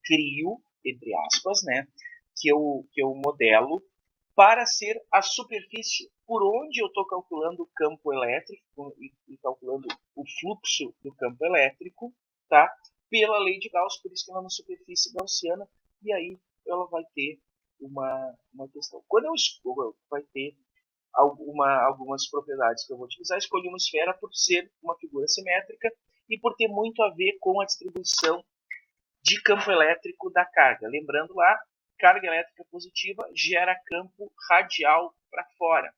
crio, entre aspas, né, que eu modelo para ser a superfície por onde eu estou calculando o campo elétrico e calculando o fluxo do campo elétrico, tá? Pela lei de Gauss, por isso que ela é uma superfície gaussiana, e aí ela vai ter uma questão. Quando eu escolho, vai ter algumas propriedades que eu vou utilizar. Escolhi uma esfera por ser uma figura simétrica e por ter muito a ver com a distribuição de campo elétrico da carga. Lembrando lá, carga elétrica positiva gera campo radial para fora.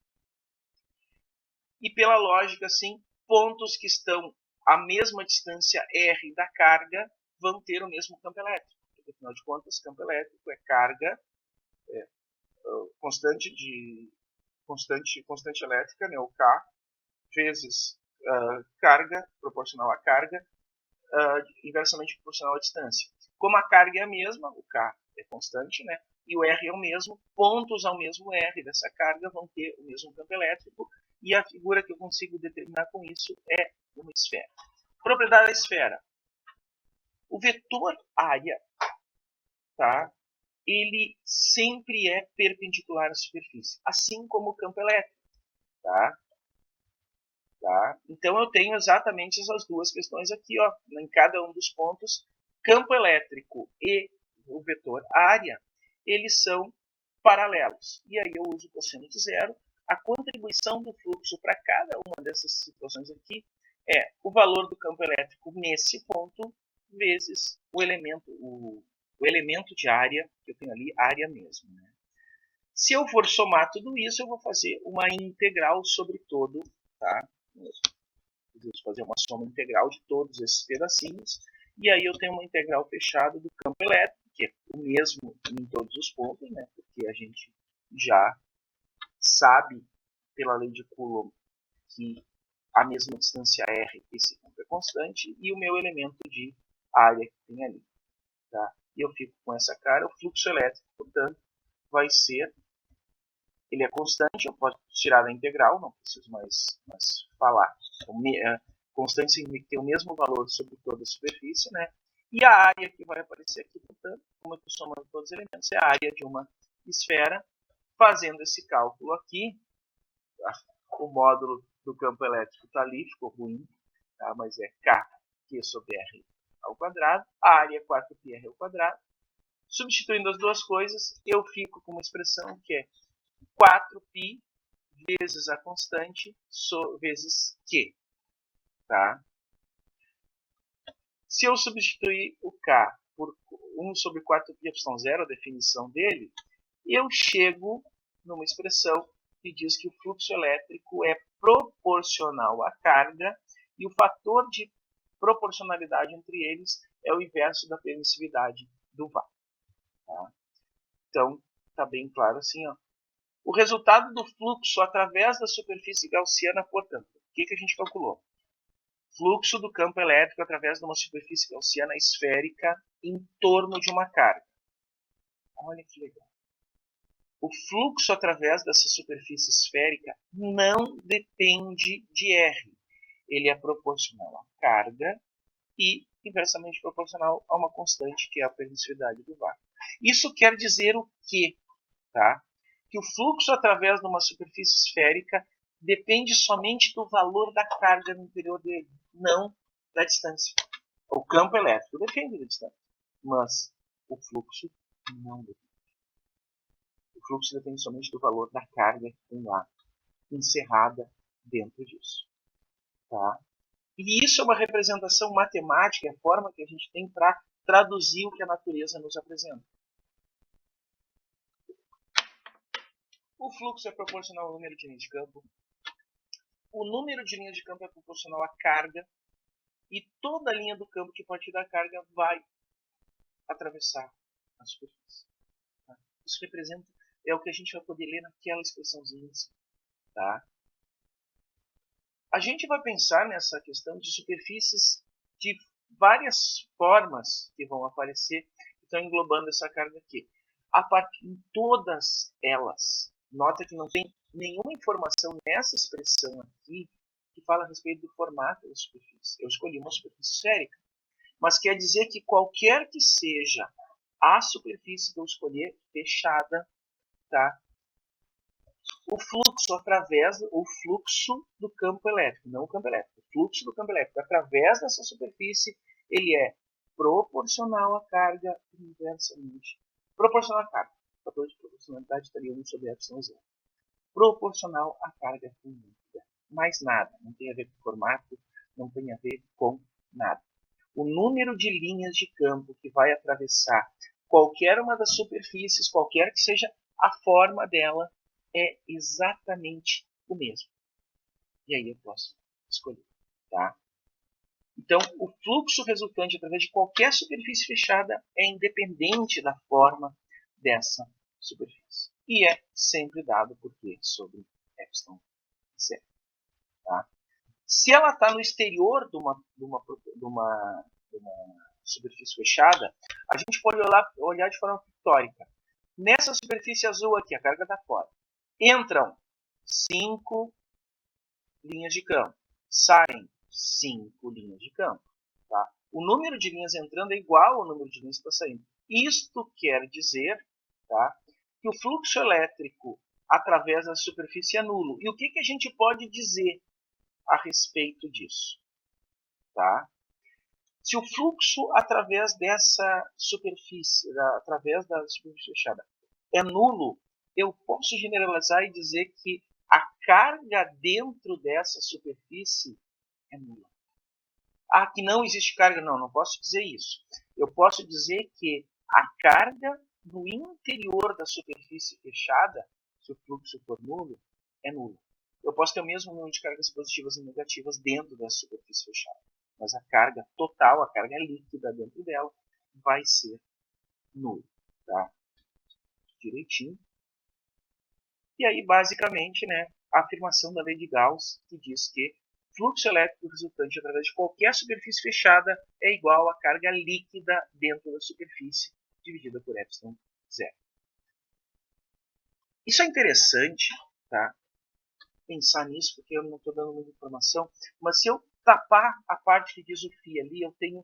E pela lógica, assim, pontos que estão à mesma distância R da carga vão ter o mesmo campo elétrico. Porque, afinal de contas, campo elétrico é carga constante elétrica, né, o K, vezes carga, proporcional à carga, inversamente proporcional à distância. Como a carga é a mesma, o K é constante, né, e o R é o mesmo, pontos ao mesmo R dessa carga vão ter o mesmo campo elétrico, e a figura que eu consigo determinar com isso é uma esfera. Propriedade da esfera. O vetor área, tá, ele sempre é perpendicular à superfície, assim como o campo elétrico. Tá? Tá? Então eu tenho exatamente essas duas questões aqui, ó, em cada um dos pontos. Campo elétrico e o vetor área, eles são paralelos. E aí eu uso o cosseno de zero. A contribuição do fluxo para cada uma dessas situações aqui é o valor do campo elétrico nesse ponto vezes o elemento de área que eu tenho ali, área mesmo. Né? Se eu for somar tudo isso, eu vou fazer uma integral sobre todo, tá? Vou fazer uma soma integral de todos esses pedacinhos, e aí eu tenho uma integral fechada do campo elétrico, que é o mesmo em todos os pontos, né? Porque a gente já sabe, pela lei de Coulomb, que a mesma distância R, esse campo é constante, e o meu elemento de área que tem ali. Tá? E eu fico com essa cara, o fluxo elétrico, portanto, vai ser, ele é constante, eu posso tirar da integral, não preciso mais falar. Constante significa que tem o mesmo valor sobre toda a superfície, né? E a área que vai aparecer aqui, portanto, como eu estou somando todos os elementos, é a área de uma esfera. Fazendo esse cálculo aqui, tá? O módulo do campo elétrico está ali, ficou ruim, tá? Mas é Q sobre R ao quadrado, a área é 4πr ao quadrado. Substituindo as duas coisas, eu fico com uma expressão que é 4π vezes a constante vezes Q. Tá? Se eu substituir o K por 1 sobre 4πε0, a definição dele, eu chego numa expressão que diz que o fluxo elétrico é proporcional à carga e o fator de proporcionalidade entre eles é o inverso da permissividade do vácuo. Tá? Então, está bem claro assim. Ó. O resultado do fluxo através da superfície gaussiana, portanto, o que a gente calculou? Fluxo do campo elétrico através de uma superfície gaussiana esférica em torno de uma carga. Olha que legal. O fluxo através dessa superfície esférica não depende de R. Ele é proporcional à carga e inversamente proporcional a uma constante, que é a permissividade do vácuo. Isso quer dizer o quê? Tá? Que o fluxo através de uma superfície esférica depende somente do valor da carga no interior dele, não da distância. O campo elétrico depende da distância, mas o fluxo não depende. O fluxo depende somente do valor da carga que tem lá, encerrada dentro disso. Tá? E isso é uma representação matemática, é a forma que a gente tem para traduzir o que a natureza nos apresenta. O fluxo é proporcional ao número de linhas de campo. O número de linhas de campo é proporcional à carga. E toda a linha do campo que partir da carga vai atravessar a superfície. Tá? Isso representa, é o que a gente vai poder ler naquela expressãozinha. Tá? A gente vai pensar nessa questão de superfícies de várias formas que vão aparecer, que estão englobando essa carga aqui. Em todas elas, nota que não tem nenhuma informação nessa expressão aqui que fala a respeito do formato da superfície. Eu escolhi uma superfície esférica, mas quer dizer que qualquer que seja a superfície que eu escolher fechada, tá? O fluxo através o fluxo do campo elétrico, não o campo elétrico, o fluxo do campo elétrico através dessa superfície, ele é proporcional à carga inversamente. Proporcional à carga. O fator de proporcionalidade estaria 1 sobre ε0. Proporcional à carga fluida. Mais nada. Não tem a ver com formato, não tem a ver com nada. O número de linhas de campo que vai atravessar qualquer uma das superfícies, qualquer que seja a forma dela, é exatamente o mesmo. E aí eu posso escolher. Tá? Então, o fluxo resultante através de qualquer superfície fechada é independente da forma dessa superfície. E é sempre dado por Q sobre epsilon zero. Tá? Se ela está no exterior de uma superfície fechada, a gente pode olhar de forma pictórica. Nessa superfície azul aqui, a carga está fora. Entram 5 linhas de campo. Saem 5 linhas de campo. Tá? O número de linhas entrando é igual ao número de linhas que está saindo. Isto quer dizer, tá, que o fluxo elétrico através da superfície é nulo. E o que a gente pode dizer a respeito disso? Tá? Se o fluxo através dessa superfície, através da superfície fechada, é nulo, eu posso generalizar e dizer que a carga dentro dessa superfície é nula. Ah, que não existe carga. Não, não posso dizer isso. Eu posso dizer que a carga no interior da superfície fechada, se o fluxo for nulo, é nula. Eu posso ter o mesmo número de cargas positivas e negativas dentro da superfície fechada. Mas a carga total, a carga líquida dentro dela, vai ser nula. Tá? Direitinho. E aí, basicamente, né, a afirmação da lei de Gauss, que diz que fluxo elétrico resultante através de qualquer superfície fechada é igual à carga líquida dentro da superfície, dividida por epsilon zero. Isso é interessante, tá? Pensar nisso, porque eu não estou dando muita informação, mas se eu tapar a parte que diz o φ ali, eu tenho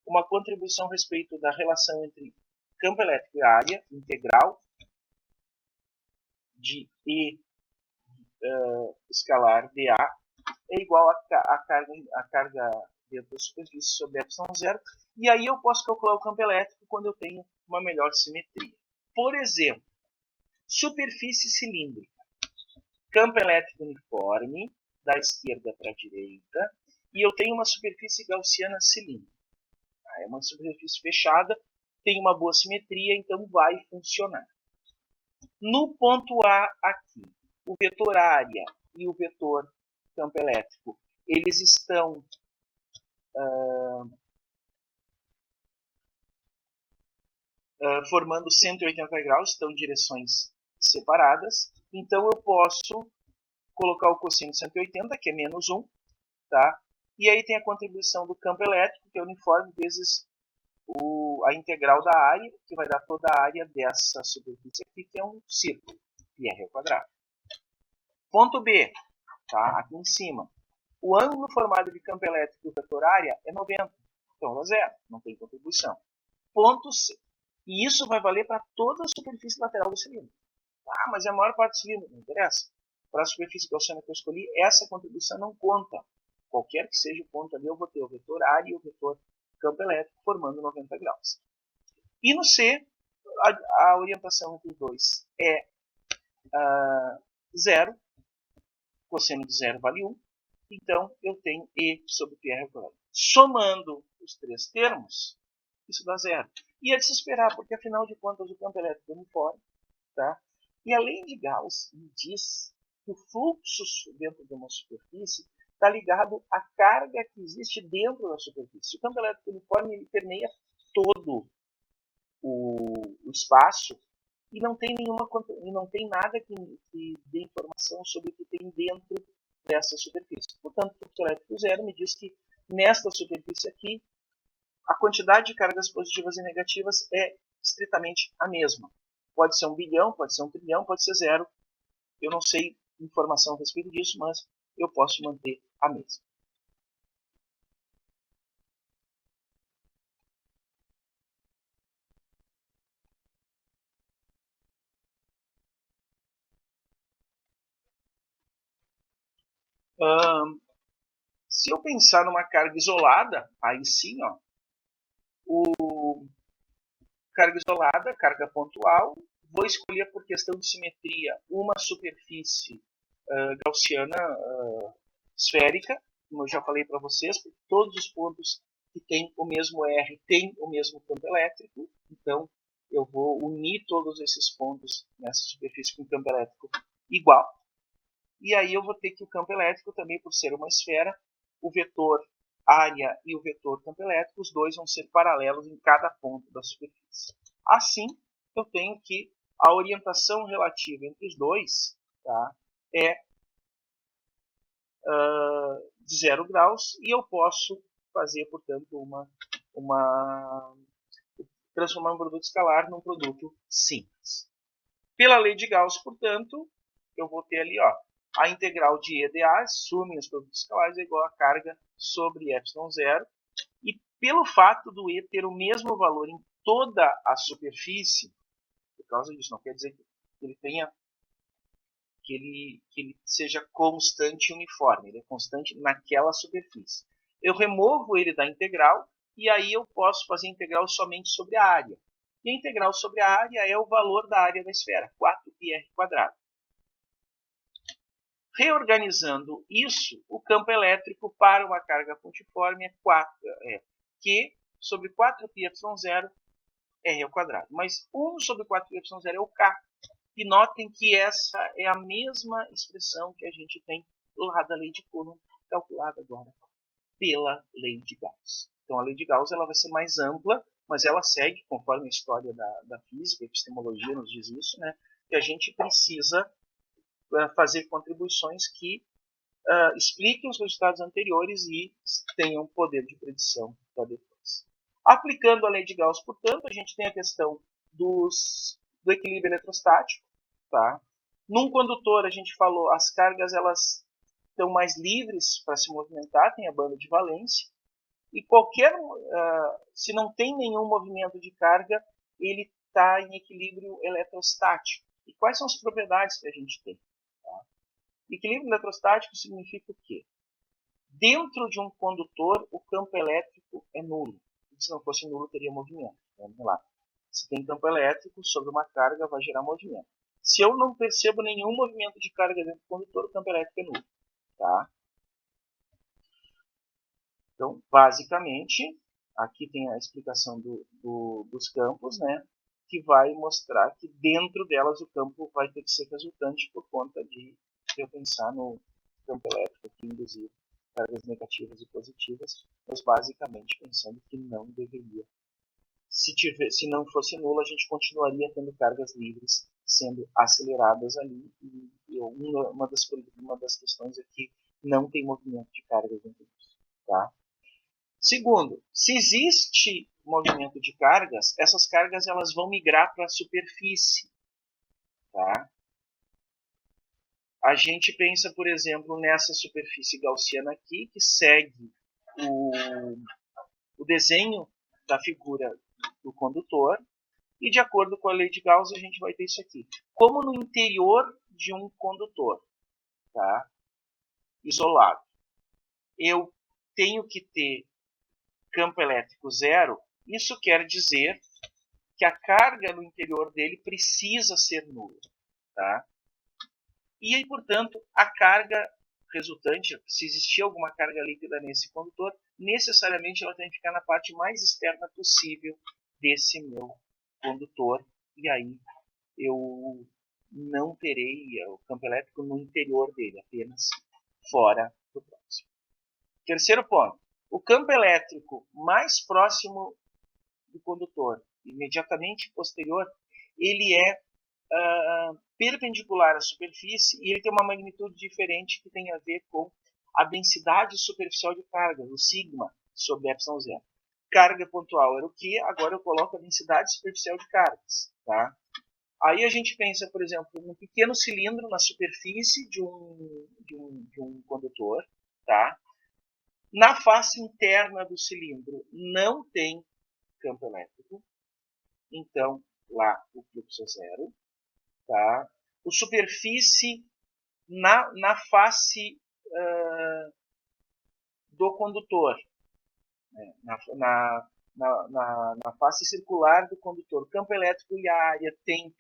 uma contribuição a respeito da relação entre campo elétrico e área integral de E escalar dA é igual a carga dentro da superfície sobre epsilon zero, e aí eu posso calcular o campo elétrico quando eu tenho uma melhor simetria. Por exemplo, superfície cilíndrica. campo elétrico uniforme, da esquerda para a direita, e eu tenho uma superfície gaussiana cilíndrica. É uma superfície fechada, tem uma boa simetria, então vai funcionar. No ponto A aqui, o vetor área e o vetor campo elétrico, eles estão formando 180 graus, estão em direções separadas. Então eu posso colocar o cosseno de 180, que é menos 1, tá? E aí tem a contribuição do campo elétrico, que é uniforme, vezes a integral da área, que vai dar toda a área dessa superfície aqui, que é um círculo, πr ao quadrado. Ponto B, tá? Aqui em cima. O ângulo formado de campo elétrico do vetor área é 90, então dá zero, não tem contribuição. Ponto C. E isso vai valer para toda a superfície lateral do cilindro. Ah, mas é a maior parte do cilindro, não interessa. Para a superfície gaussiana que eu escolhi, essa contribuição não conta. Qualquer que seja o ponto ali, eu vou ter o vetor área e o vetor campo elétrico formando 90 graus. E no C, a orientação entre os dois é 0. Cosseno de 0 vale 1. Então, eu tenho E sobre πr ao quadrado. Somando os três termos, isso dá 0. E é de se esperar, porque afinal de contas o campo elétrico é uniforme. Tá? E a lei de Gauss me diz que o fluxo dentro de uma superfície está ligado à carga que existe dentro da superfície. O campo elétrico uniforme ele permeia todo o espaço e não tem nada que dê informação sobre o que tem dentro dessa superfície. Portanto, o fluxo elétrico zero me diz que nesta superfície aqui a quantidade de cargas positivas e negativas é estritamente a mesma. Pode ser 1 bilhão, pode ser 1 trilhão, pode ser 0. Eu não sei informação a respeito disso, mas eu posso manter a mesma. Se eu pensar numa carga isolada, aí sim, ó, carga isolada, carga pontual, vou escolher por questão de simetria uma superfície gaussiana esférica, como eu já falei para vocês, porque todos os pontos que têm o mesmo R têm o mesmo campo elétrico, então eu vou unir todos esses pontos nessa superfície com campo elétrico igual, e aí eu vou ter que o campo elétrico também, por ser uma esfera, o vetor área e o vetor campo elétrico, os dois vão ser paralelos em cada ponto da superfície. Assim, eu tenho que a orientação relativa entre os dois, tá, é de 0 graus, e eu posso fazer, portanto, transformar um produto escalar num produto simples. Pela lei de Gauss, portanto, eu vou ter ali, ó, a integral de E de A, sume os produtos escalares, é igual a carga sobre ε0. E pelo fato do E ter o mesmo valor em toda a superfície, por causa disso, não quer dizer que ele tenha que ele seja constante e uniforme, ele é constante naquela superfície. Eu removo ele da integral e aí eu posso fazer integral somente sobre a área. E a integral sobre a área é o valor da área da esfera, 4πr². Reorganizando isso, o campo elétrico para uma carga pontiforme é Q sobre 4πε0 r². Mas 1 sobre 4πε0 é o K. E notem que essa é a mesma expressão que a gente tem lá da lei de Coulomb, calculada agora pela lei de Gauss. Então a lei de Gauss ela vai ser mais ampla, mas ela segue, conforme a história da física, a epistemologia nos diz isso, né, que a gente precisa fazer contribuições que expliquem os resultados anteriores e tenham poder de predição para depois. Aplicando a lei de Gauss, portanto, a gente tem a questão do equilíbrio eletrostático. Tá? Num condutor, a gente falou, as cargas elas estão mais livres para se movimentar, tem a banda de valência, e se não tem nenhum movimento de carga, ele está em equilíbrio eletrostático. E quais são as propriedades que a gente tem? Tá? Equilíbrio eletrostático significa o quê? Dentro de um condutor, o campo elétrico é nulo. Se não fosse nulo, teria movimento. Vamos lá. Se tem campo elétrico, sobre uma carga vai gerar movimento. Se eu não percebo nenhum movimento de carga dentro do condutor, o campo elétrico é nulo. Tá? Então, basicamente, aqui tem a explicação dos campos, né, que vai mostrar que dentro delas o campo vai ter que ser resultante por conta de eu pensar no campo elétrico que induzir cargas negativas e positivas, mas basicamente pensando que não deveria. Se não fosse nulo, a gente continuaria tendo cargas livres sendo aceleradas ali, e uma das questões é que não tem movimento de cargas dentro disso. Tá? Segundo, se existe movimento de cargas, essas cargas elas vão migrar para a superfície. Tá? A gente pensa, por exemplo, nessa superfície gaussiana aqui, que segue o desenho da figura do condutor, e de acordo com a lei de Gauss, a gente vai ter isso aqui. Como no interior de um condutor, tá? Isolado, eu tenho que ter campo elétrico zero, isso quer dizer que a carga no interior dele precisa ser nula. Tá? E aí, portanto, a carga resultante, se existir alguma carga líquida nesse condutor, necessariamente ela tem que ficar na parte mais externa possível desse meu condutor, e aí eu não terei o campo elétrico no interior dele, apenas fora do próximo. Terceiro ponto, o campo elétrico mais próximo do condutor, imediatamente posterior, ele é perpendicular à superfície e ele tem uma magnitude diferente que tem a ver com a densidade superficial de carga, o sigma, sobre epsilon zero. Carga pontual era o que? Agora eu coloco a densidade superficial de cargas. Tá? Aí a gente pensa, por exemplo, num pequeno cilindro na superfície de um condutor. Tá? Na face interna do cilindro não tem campo elétrico, então lá o fluxo é zero. Tá? O superfície na face do condutor, né? na face circular do condutor. O campo elétrico e a área têm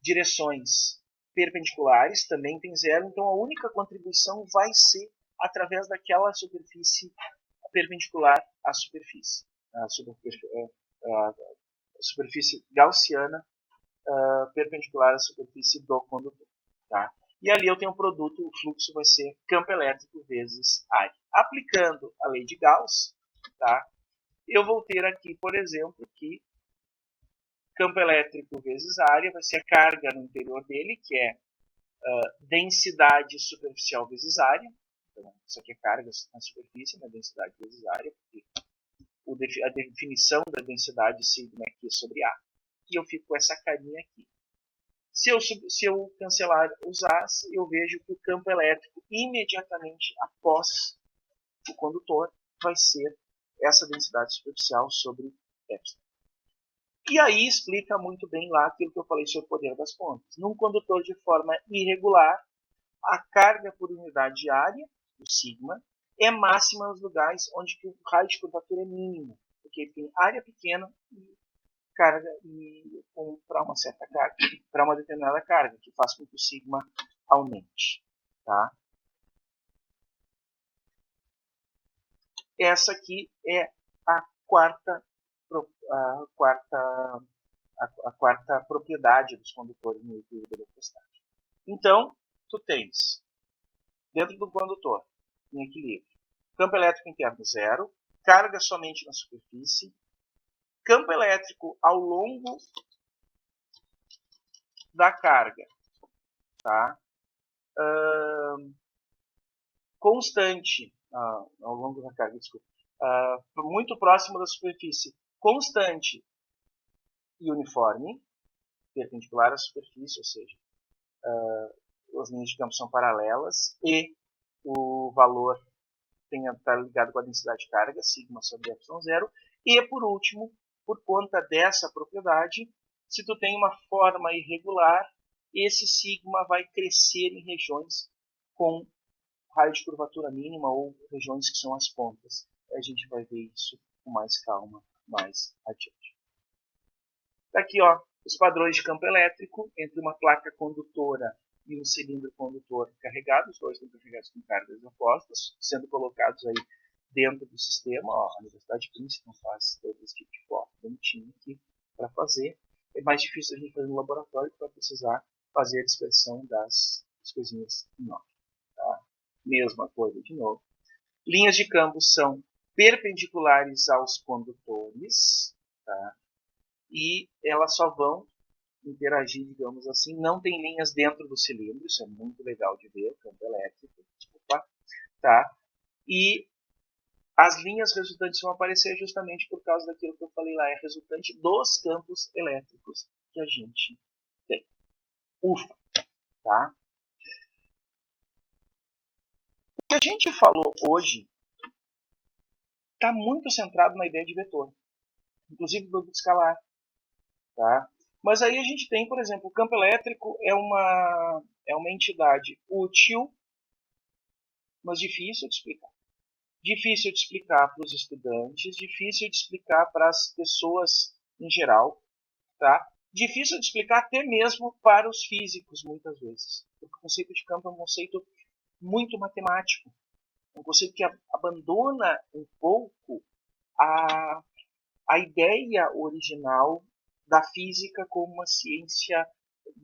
direções perpendiculares, também tem zero, então a única contribuição vai ser através daquela superfície perpendicular à superfície. A superfície gaussiana perpendicular à superfície do condutor. Tá? E ali eu tenho um produto, o fluxo vai ser campo elétrico vezes área. Aplicando a lei de Gauss, tá? Eu vou ter aqui, por exemplo, que campo elétrico vezes área vai ser a carga no interior dele, que é densidade superficial vezes área. Então, isso aqui é carga na superfície, na densidade vezes área, porque a definição da densidade sigma é Q sobre A. E eu fico com essa carinha aqui. Se eu cancelar os As, eu vejo que o campo elétrico imediatamente após o condutor vai ser essa densidade superficial sobre epsilon. E aí explica muito bem lá aquilo que eu falei sobre o poder das pontas. Num condutor de forma irregular, a carga por unidade de área, o sigma, é máxima nos lugares onde o raio de curvatura é mínimo, porque tem área pequena e carga para uma certa carga, para uma determinada carga, que faz com que o sigma aumente. Tá? Essa aqui é a quarta, a quarta propriedade dos condutores no equilíbrio da eletroestática. Então, tu tens, dentro do condutor, em equilíbrio, campo elétrico interno zero, carga somente na superfície, campo elétrico ao longo da carga, tá? Constante, ao longo da carga, desculpa, muito próximo da superfície, constante e uniforme, perpendicular à superfície, ou seja, as linhas de campo são paralelas e o valor está ligado com a densidade de carga, sigma sobre epsilon zero, e por último, por conta dessa propriedade, se tu tem uma forma irregular, esse sigma vai crescer em regiões com raio de curvatura mínima ou regiões que são as pontas. A gente vai ver isso com mais calma mais adiante. Tá aqui, ó, os padrões de campo elétrico entre uma placa condutora e um cilindro condutor carregado, os dois estão carregados com cargas opostas, sendo colocados aí dentro do sistema. Ó, a Universidade de Princeton faz todo esse tipo de foto bonitinho aqui para fazer. É mais difícil a gente fazer no laboratório para precisar fazer a dispersão das coisinhas em off. Tá? Mesma coisa de novo. Linhas de campo são perpendiculares aos condutores, tá? E elas só vão interagir, digamos assim, não tem linhas dentro do cilindro, isso é muito legal de ver, campo elétrico, desculpa, tá? E as linhas resultantes vão aparecer justamente por causa daquilo que eu falei lá, é resultante dos campos elétricos que a gente tem. Ufa, tá? O que a gente falou hoje está muito centrado na ideia de vetor, inclusive do escalar, tá? Mas aí a gente tem, por exemplo, o campo elétrico é uma entidade útil, mas difícil de explicar. Difícil de explicar para os estudantes, difícil de explicar para as pessoas em geral, tá? Difícil de explicar até mesmo para os físicos, muitas vezes. Porque o conceito de campo é um conceito muito matemático, um conceito que abandona um pouco a, a ideia original da física como uma ciência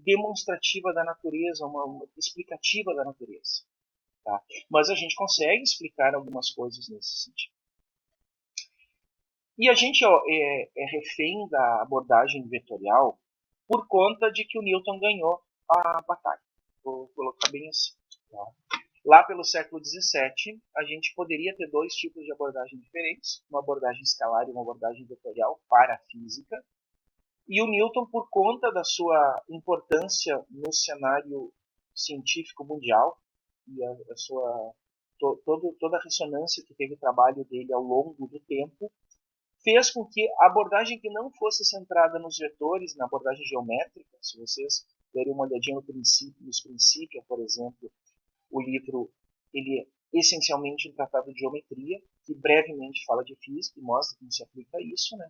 demonstrativa da natureza, uma explicativa da natureza. Tá? Mas a gente consegue explicar algumas coisas nesse sentido. E a gente é refém da abordagem vetorial por conta de que o Newton ganhou a batalha. Vou colocar bem assim. Tá? Lá pelo século XVII, a gente poderia ter dois tipos de abordagem diferentes, uma abordagem escalar e uma abordagem vetorial para a física. E o Newton, por conta da sua importância no cenário científico mundial e a sua toda a ressonância que teve o trabalho dele ao longo do tempo, fez com que a abordagem que não fosse centrada nos vetores, na abordagem geométrica, se vocês derem uma olhadinha nos princípios, por exemplo, o livro ele é essencialmente um tratado de geometria, que brevemente fala de física e mostra como se aplica isso, né?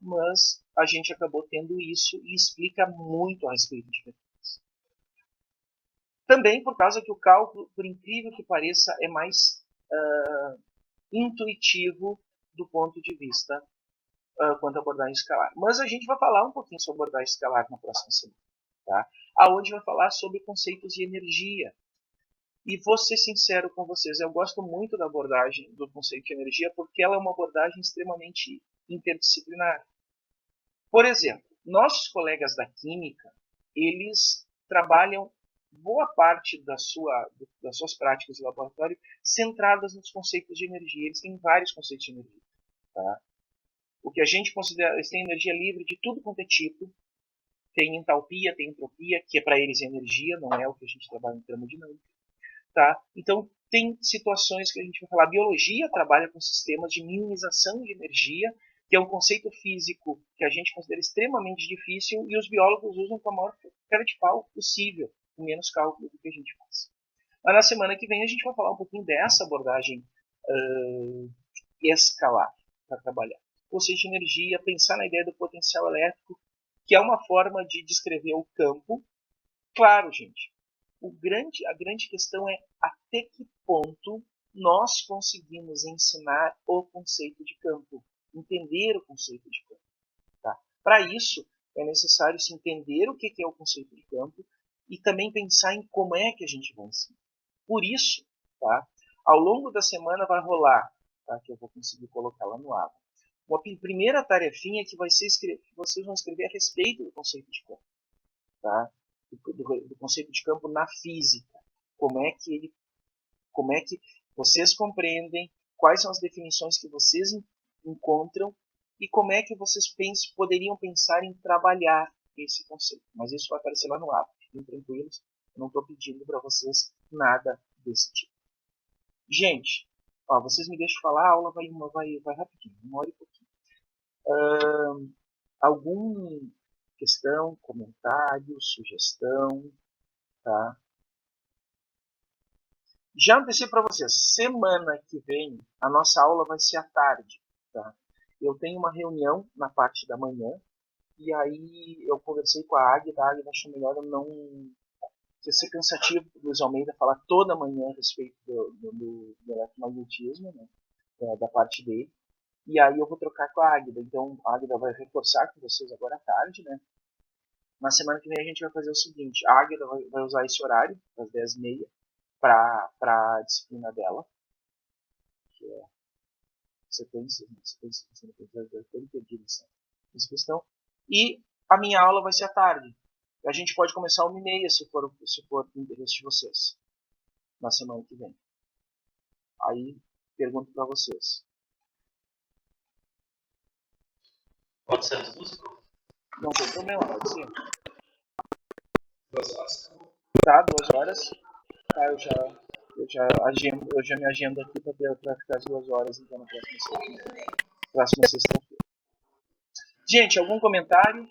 Mas a gente acabou tendo isso e explica muito a respeito de vetores. Também por causa que o cálculo, por incrível que pareça, é mais intuitivo do ponto de vista quanto à abordagem escalar. Mas a gente vai falar um pouquinho sobre abordagem escalar na próxima semana, tá? Aonde vai falar sobre conceitos de energia. E vou ser sincero com vocês, eu gosto muito da abordagem do conceito de energia porque ela é uma abordagem extremamente interdisciplinar. Por exemplo, nossos colegas da química, eles trabalham boa parte das suas práticas de laboratório centradas nos conceitos de energia. Eles têm vários conceitos de energia. Tá? O que a gente considera, eles têm energia livre de tudo quanto é tipo. Tem entalpia, tem entropia, que é para eles energia, não é o que a gente trabalha em termodinâmica. Tá? Então, tem situações que a gente vai falar. A biologia trabalha com sistemas de minimização de energia, que é um conceito físico que a gente considera extremamente difícil e os biólogos usam com a maior cara de pau possível, com menos cálculo do que a gente faz. Mas na semana que vem a gente vai falar um pouquinho dessa abordagem escalar para trabalhar. Conceito de energia, pensar na ideia do potencial elétrico, que é uma forma de descrever o campo. Claro, gente, a grande questão é até que ponto nós conseguimos ensinar o conceito de campo, entender o conceito de campo. Tá? Para isso, é necessário se entender o que é o conceito de campo e também pensar em como é que a gente vai ensinar. Por isso, tá? Ao longo da semana vai rolar, tá? Que eu vou conseguir colocar lá no aba, uma primeira tarefinha que vai ser vocês vão escrever a respeito do conceito de campo. Tá? Do conceito de campo na física. Como é que vocês compreendem, quais são as definições que vocês encontram e como é que vocês poderiam pensar em trabalhar esse conceito. Mas isso vai aparecer lá no app. Fiquem tranquilos, eu não estou pedindo para vocês nada desse tipo. Gente, ó, vocês me deixam falar, a aula vai rapidinho, 1 hora e pouquinho. Alguma questão, comentário, sugestão, tá? Já antecipo para vocês, semana que vem a nossa aula vai ser à tarde, tá? Eu tenho uma reunião na parte da manhã E aí eu conversei com a Águida achou melhor eu não ia ser cansativo para o Luiz Almeida falar toda manhã a respeito do eletromagnetismo, né, da parte dele. E aí eu vou trocar com a Águida. Então a Águida vai reforçar com vocês agora à tarde, né? Na semana que vem a gente vai fazer o seguinte: a Águida vai usar esse horário, às 10h30, para a disciplina dela, que é sequência, essa questão. E a minha aula vai ser à tarde. A gente pode começar 1h30 se for do interesse de vocês, na semana que vem. Aí pergunto para vocês. Pode ser as duas? Não tem problema, pode ser. 2 horas. Tá, 2 horas. Tá, eu já me agendo aqui para ficar as 2 horas então na próxima sexta-feira. Gente, algum comentário?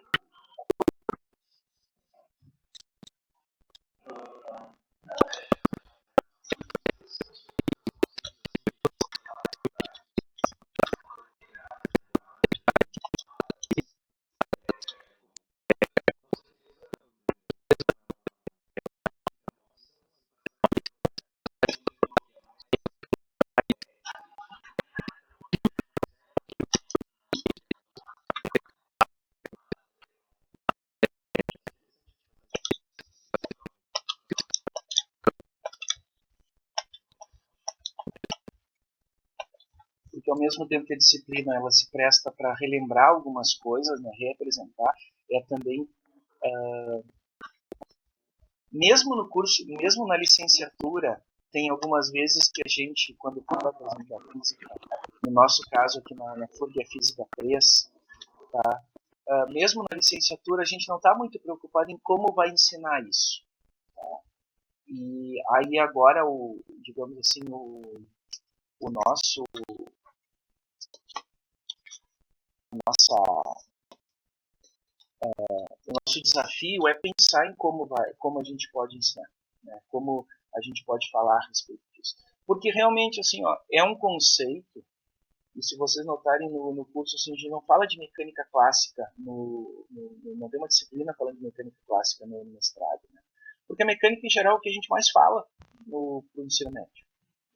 Porque ao mesmo tempo que a disciplina ela se presta para relembrar algumas coisas, né, reapresentar, é também, mesmo no curso, mesmo na licenciatura, tem algumas vezes que a gente, quando for apresentar física, no nosso caso aqui na FURG é Física 3, tá? Mesmo na licenciatura a gente não está muito preocupado em como vai ensinar isso. Tá? E aí agora, digamos assim, o nosso desafio é pensar em como a gente pode ensinar, né? Como a gente pode falar a respeito disso. Porque realmente, assim, ó, é um conceito, e se vocês notarem no curso, assim, a gente não fala de mecânica clássica, não tem uma disciplina falando de mecânica clássica no mestrado, né? Porque a mecânica, em geral, é o que a gente mais fala no ensino médio,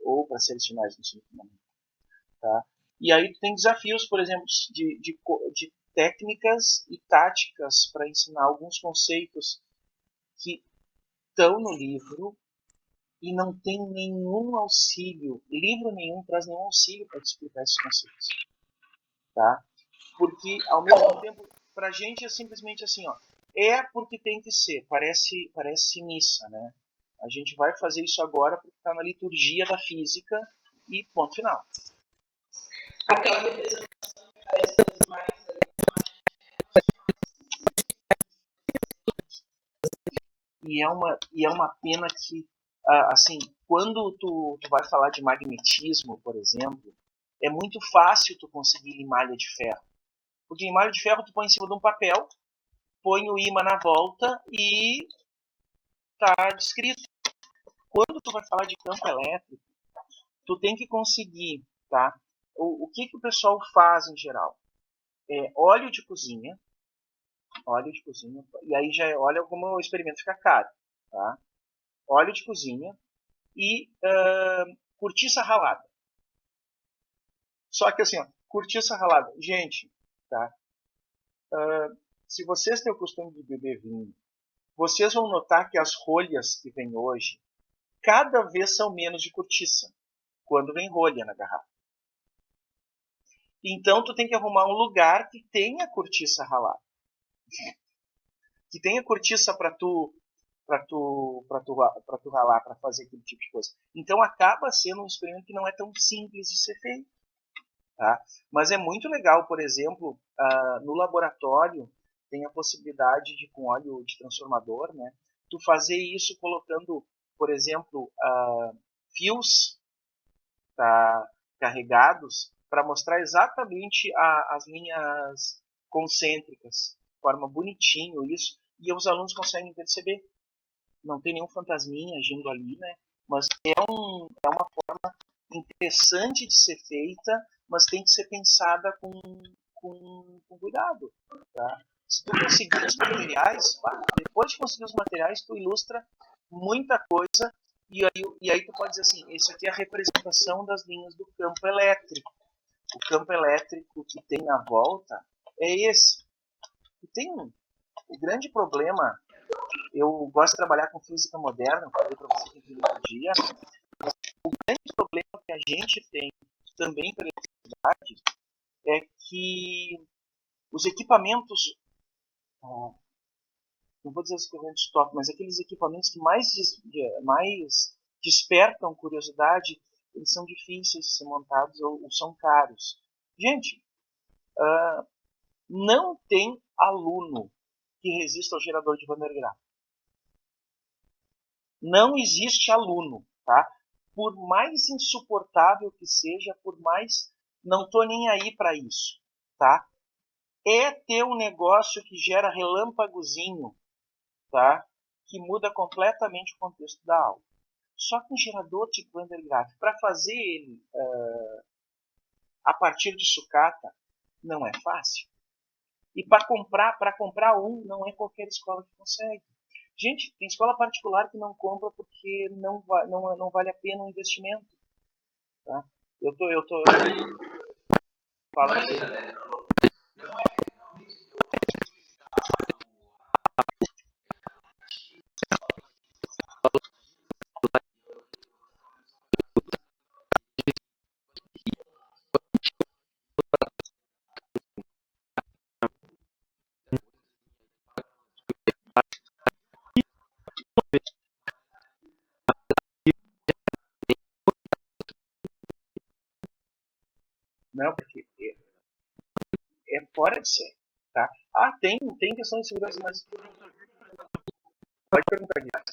ou para selecionar no ensino fundamental. Tá? E aí tu tem desafios, por exemplo, de técnicas e táticas para ensinar alguns conceitos que estão no livro e não tem nenhum auxílio, livro nenhum traz nenhum auxílio para te explicar esses conceitos. Tá? Porque, ao mesmo tempo, para a gente é simplesmente assim, ó, é porque tem que ser, parece missa, né? A gente vai fazer isso agora porque está na liturgia da física e ponto final. Aquela representação que parece mais E é uma pena que, assim, quando tu vai falar de magnetismo, por exemplo, é muito fácil tu conseguir em malha de ferro. Porque em malha de ferro tu põe em cima de um papel, põe o ímã na volta e tá descrito. Quando tu vai falar de campo elétrico, tu tem que conseguir, tá? O que o pessoal faz em geral? Óleo de cozinha, e aí já olha como o experimento fica caro, tá? Óleo de cozinha e cortiça ralada. Só que assim, ó, cortiça ralada, gente, tá? Se vocês têm o costume de beber vinho, vocês vão notar que as rolhas que vem hoje, cada vez são menos de cortiça, quando vem rolha na garrafa. Então tu tem que arrumar um lugar que tenha cortiça ralada. Que tenha cortiça para tu ralar, para fazer aquele tipo de coisa. Então acaba sendo um experimento que não é tão simples de ser feito. Tá? Mas é muito legal, por exemplo, no laboratório tem a possibilidade de, com óleo de transformador, né, tu fazer isso colocando, por exemplo, fios, tá, carregados para mostrar exatamente as linhas concêntricas, forma bonitinho isso, e os alunos conseguem perceber. Não tem nenhum fantasminha agindo ali, né? Mas é uma forma interessante de ser feita, mas tem que ser pensada com cuidado. Tá? Se tu conseguir os materiais, depois de conseguir os materiais, tu ilustra muita coisa e aí tu pode dizer assim, isso aqui é a representação das linhas do campo elétrico. O campo elétrico que tem na volta é esse. E tem o grande problema, eu gosto de trabalhar com física moderna, falei para você que no dia, o grande problema que a gente tem também para a eletricidade é que os equipamentos, não vou dizer os equipamentos top, mas aqueles equipamentos que mais despertam curiosidade, eles são difíceis de ser montados ou são caros. Gente, não tem aluno que resista ao gerador de Van der Graaf. Não existe aluno, tá? Por mais insuportável que seja, por mais não tô nem aí para isso, tá? É ter um negócio que gera relâmpagozinho, tá? Que muda completamente o contexto da aula. Só que um gerador tipo Van der Graaf, para fazer ele a partir de sucata, não é fácil. E para comprar um, não é qualquer escola que consegue. Gente, tem escola particular que não compra porque não vale a pena o investimento. Tá? Eu tô. Fala aí. Não, porque é fora de série. Tá? Tem questão de segurança, mas. Pode perguntar, Guilherme.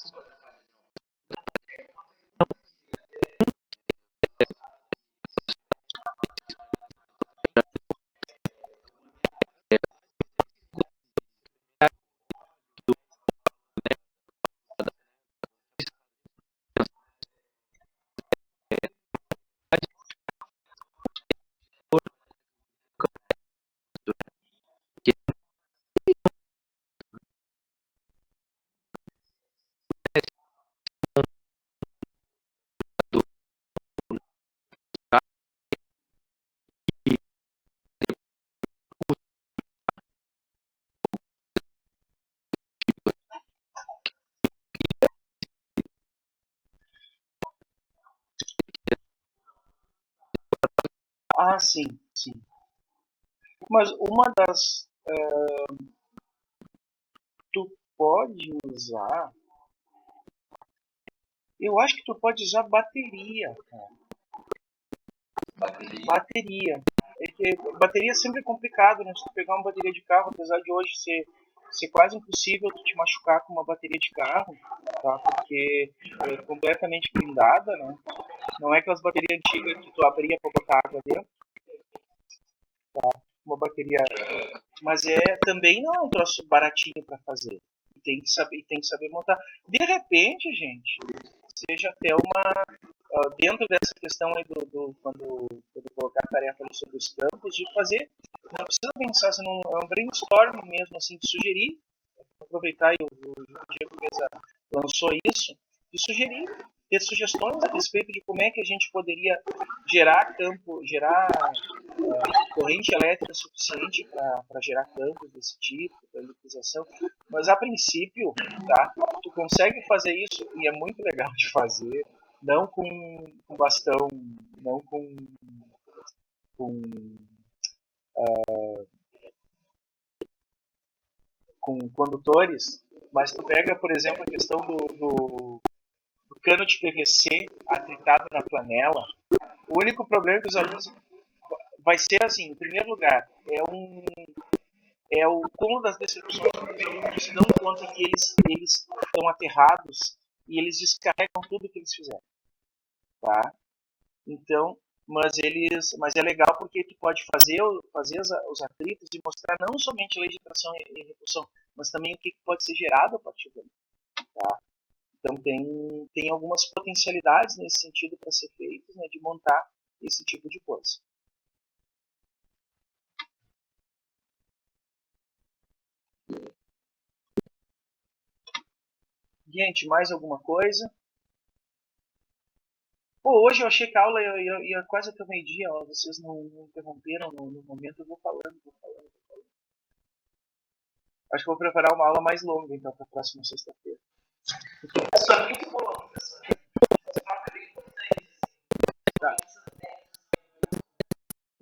Sim, sim. Mas uma das. Tu pode usar. Eu acho que tu pode usar bateria, cara. Bateria. É que bateria é sempre complicado, né? Se tu pegar uma bateria de carro, apesar de hoje ser quase impossível tu te machucar com uma bateria de carro, tá? Porque é completamente blindada, né? Não é aquelas baterias antigas que tu abria para botar água dentro, uma bateria, mas também não é um troço baratinho para fazer. Tem que saber montar. De repente, gente, seja até dentro dessa questão aí quando colocar a tarefa ali sobre os campos, de fazer, não precisa pensar, é um brainstorm mesmo, assim, de sugerir, aproveitar e o Diego Mesa lançou isso, de sugerir, ter sugestões a respeito de como é que a gente poderia gerar corrente elétrica suficiente para gerar campos desse tipo, para eletrização. Mas a princípio, tá, tu consegue fazer isso e é muito legal de fazer, não com bastão, não com condutores, mas tu pega, por exemplo, a questão do cano de PVC atritado na flanela. O único problema é que os alunos vai ser assim, em primeiro lugar, é o cúmulo das decepções, porque os alunos se dão conta que eles estão aterrados e eles descarregam tudo que eles fizeram, tá? Então, mas é legal porque tu pode fazer os atritos e mostrar não somente a lei de tração e repulsão, mas também o que pode ser gerado a partir dali, tá? Então tem algumas potencialidades nesse sentido para ser feitas, né, de montar esse tipo de coisa. Gente, mais alguma coisa? Pô, hoje eu achei que a aula ia quase até meio-dia, ó, vocês não interromperam no momento, eu vou falando. Acho que vou preparar uma aula mais longa, então, para a próxima sexta-feira. Isso é muito bom, professor. Essa parte é bem importante. Tá.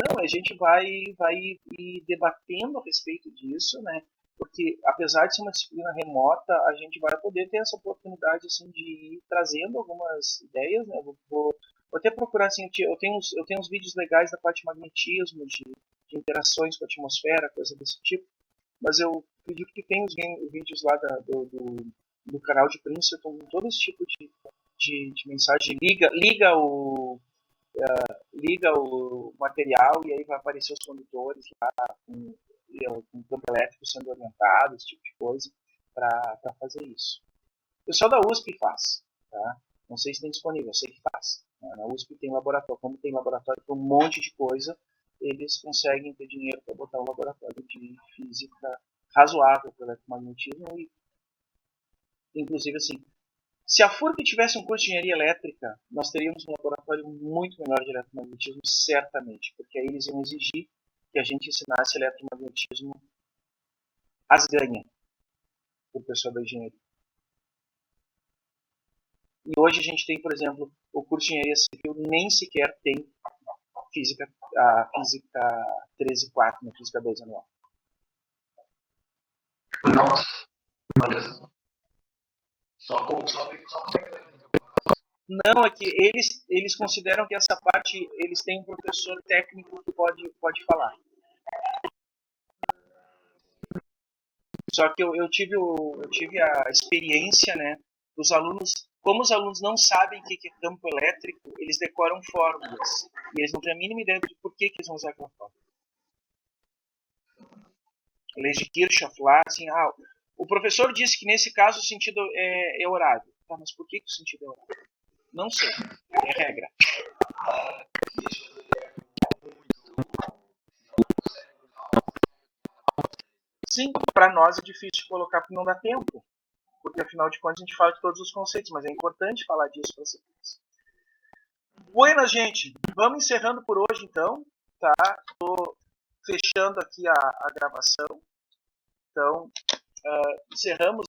Não, a gente vai ir debatendo a respeito disso, né? Porque, apesar de ser uma disciplina remota, a gente vai poder ter essa oportunidade, assim, de ir trazendo algumas ideias, né? Vou até procurar, assim, eu tenho uns vídeos legais da parte de magnetismo, de interações com a atmosfera, coisa desse tipo, mas eu acredito que tem os vídeos lá do canal de Princeton com todo esse tipo de mensagem. Liga o material e aí vai aparecer os condutores lá com campo elétrico sendo orientado, esse tipo de coisa, para fazer isso. O pessoal da USP faz, tá? Não sei se tem disponível, eu sei que faz. Na USP tem laboratório, como tem laboratório para um monte de coisa, eles conseguem ter dinheiro para botar um laboratório de física razoável para o eletromagnetismo e, inclusive, assim, se a FURB tivesse um curso de engenharia elétrica, nós teríamos um laboratório muito melhor de eletromagnetismo, certamente, porque aí eles iam exigir que a gente ensinasse eletromagnetismo às ganhas para o pessoal da engenharia. E hoje a gente tem, por exemplo, o curso de engenharia civil nem sequer tem a física 13.4 na física 2 anual. Nossa, olha só. Só Não, é que eles consideram que essa parte, eles têm um professor técnico que pode falar. Só que eu tive a experiência, né, dos alunos, como os alunos não sabem o que é campo elétrico, eles decoram fórmulas. E eles não têm a mínima ideia de por que eles vão usar aquela fórmula. Leis de Kirchhoff lá, assim, o professor disse que nesse caso o sentido é horário. Tá, mas por que o sentido é horário? Não sei, é regra. Sim, para nós é difícil colocar porque não dá tempo. Porque afinal de contas a gente fala de todos os conceitos, mas é importante falar disso para vocês. Buenas, gente, vamos encerrando por hoje então, tá? Estou fechando aqui a gravação. Então, encerramos.